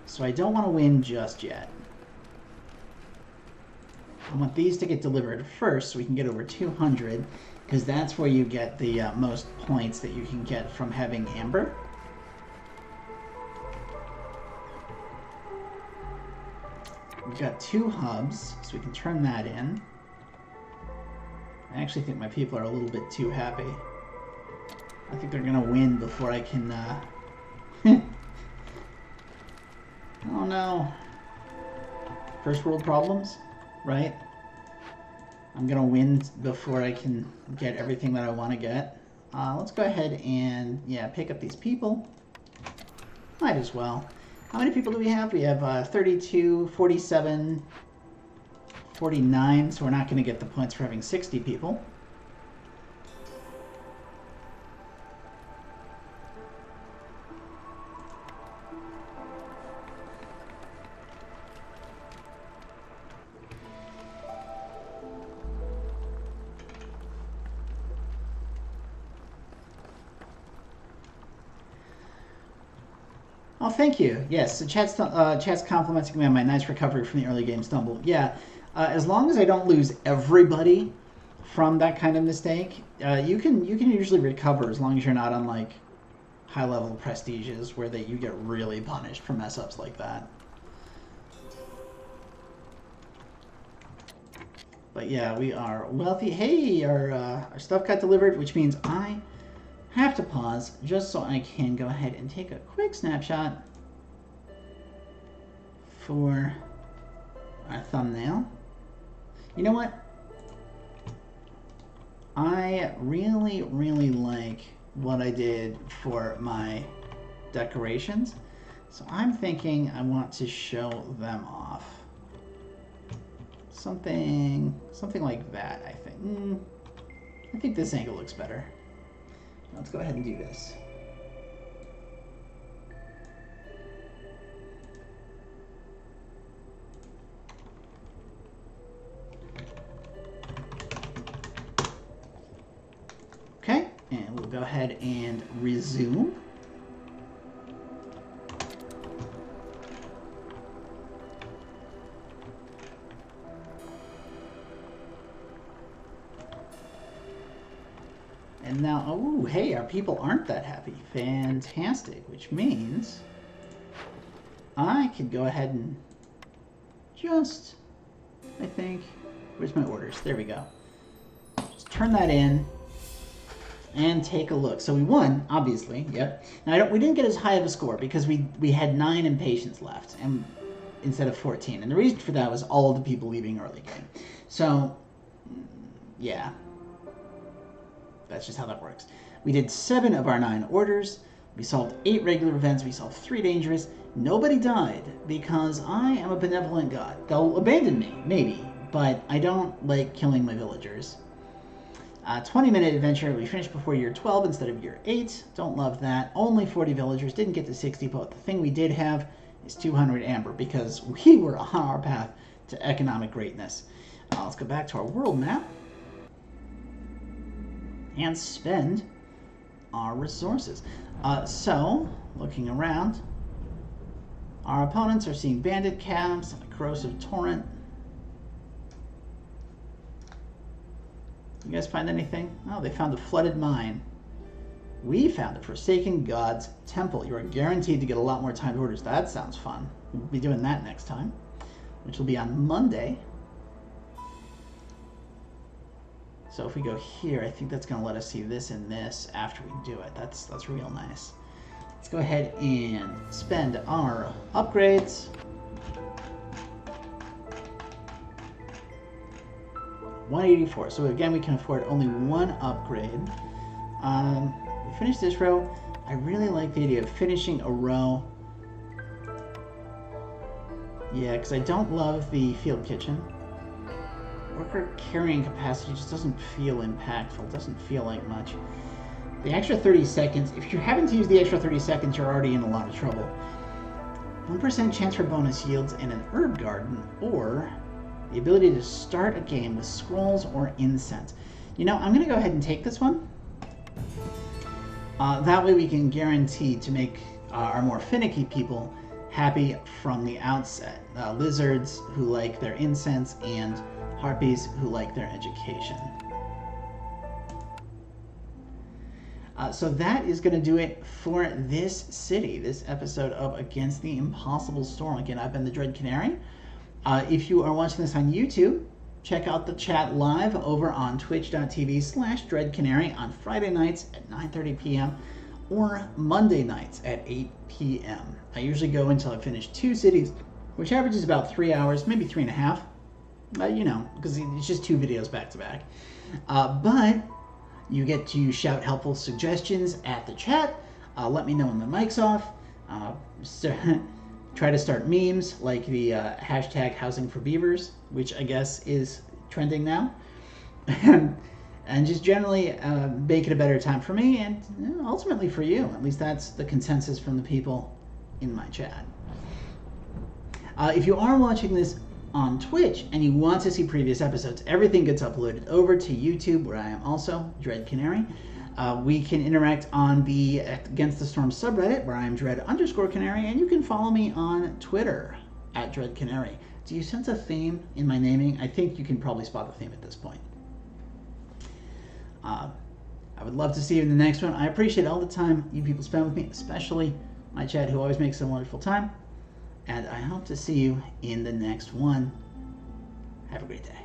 So I don't want to win just yet. I want these to get delivered first so we can get over 200, because that's where you get the most points that you can get from having amber. We've got 2 hubs, so we can turn that in. I actually think my people are a little bit too happy. I think they're gonna win before I can, Oh no. First world problems, right? I'm gonna win before I can get everything that I want to get. Let's go ahead and, yeah, pick up these people. Might as well. How many people do we have? We have 32, 47, 49, so we're not going to get the points for having 60 people. Oh, thank you. Yes, so chat's complimenting me on my nice recovery from the early game stumble. Yeah, as long as I don't lose everybody from that kind of mistake, you can usually recover as long as you're not on like high level prestiges where you get really punished for mess ups like that. But yeah, we are wealthy. Hey, our stuff got delivered, which means I have to pause just so I can go ahead and take a quick snapshot for our thumbnail. You know what? I really, really like what I did for my decorations, so I'm thinking I want to show them off. Something like that, I think. I think this angle looks better. Let's go ahead and do this. Okay, and we'll go ahead and resume. And now, oh, hey, our people aren't that happy. Fantastic, which means I could go ahead and just, I think, where's my orders? There we go. Just turn that in and take a look. So we won, obviously, yep. Now, we didn't get as high of a score because we had 9 impatience left and instead of 14. And the reason for that was all of the people leaving early game. So, yeah. That's just how that works. We did 7 of our 9 orders. We solved 8 regular events. We solved 3 dangerous. Nobody died because I am a benevolent god. They'll abandon me, maybe, but I don't like killing my villagers. 20-minute adventure. We finished before year 12 instead of year 8. Don't love that. Only 40 villagers. Didn't get to 60, but the thing we did have is 200 amber because we were on our path to economic greatness. Let's go back to our world map and spend our resources. So, looking around, our opponents are seeing bandit camps and a corrosive torrent. You guys find anything? Oh, they found a flooded mine. We found a forsaken god's temple. You are guaranteed to get a lot more timed orders. That sounds fun. We'll be doing that next time, which will be on Monday. So if we go here, I think that's going to let us see this and this after we do it. That's real nice. Let's go ahead and spend our upgrades. 184. So again, we can afford only 1 upgrade. We finished this row. I really like the idea of finishing a row. Yeah, because I don't love the field kitchen. Worker carrying capacity just doesn't feel impactful, doesn't feel like much. The extra 30 seconds, if you're having to use the extra 30 seconds, you're already in a lot of trouble. 1% chance for bonus yields in an herb garden, or the ability to start a game with scrolls or incense. You know, I'm going to go ahead and take this one. That way we can guarantee to make our more finicky people happy from the outset. Lizards who like their incense and harpies who like their education. So that is going to do it for this city, this episode of Against the Impossible Storm. Again, I've been the Dread Canary. If you are watching this on YouTube, check out the chat live over on twitch.tv/dreadcanary on Friday nights at 9:30 p.m. or Monday nights at 8 p.m. I usually go until I finish 2 cities, which averages about 3 hours, maybe 3.5. Because it's just 2 videos back to back. But you get to shout helpful suggestions at the chat. Let me know when the mic's off. Try to start memes like the hashtag housing for beavers, which I guess is trending now. And just generally make it a better time for me and ultimately for you. At least that's the consensus from the people in my chat. If you are watching this on Twitch and you want to see previous episodes, everything gets uploaded over to YouTube, where I am also Dread Canary. We can interact on the Against the Storm subreddit, where I am Dread_Canary, and you can follow me on Twitter at Dread Canary. Do you sense a theme in my naming? I think you can probably spot the theme at this point. I would love to see you in the next one. I appreciate all the time you people spend with me, especially my chat, who always makes a wonderful time. And I hope to see you in the next one. Have a great day.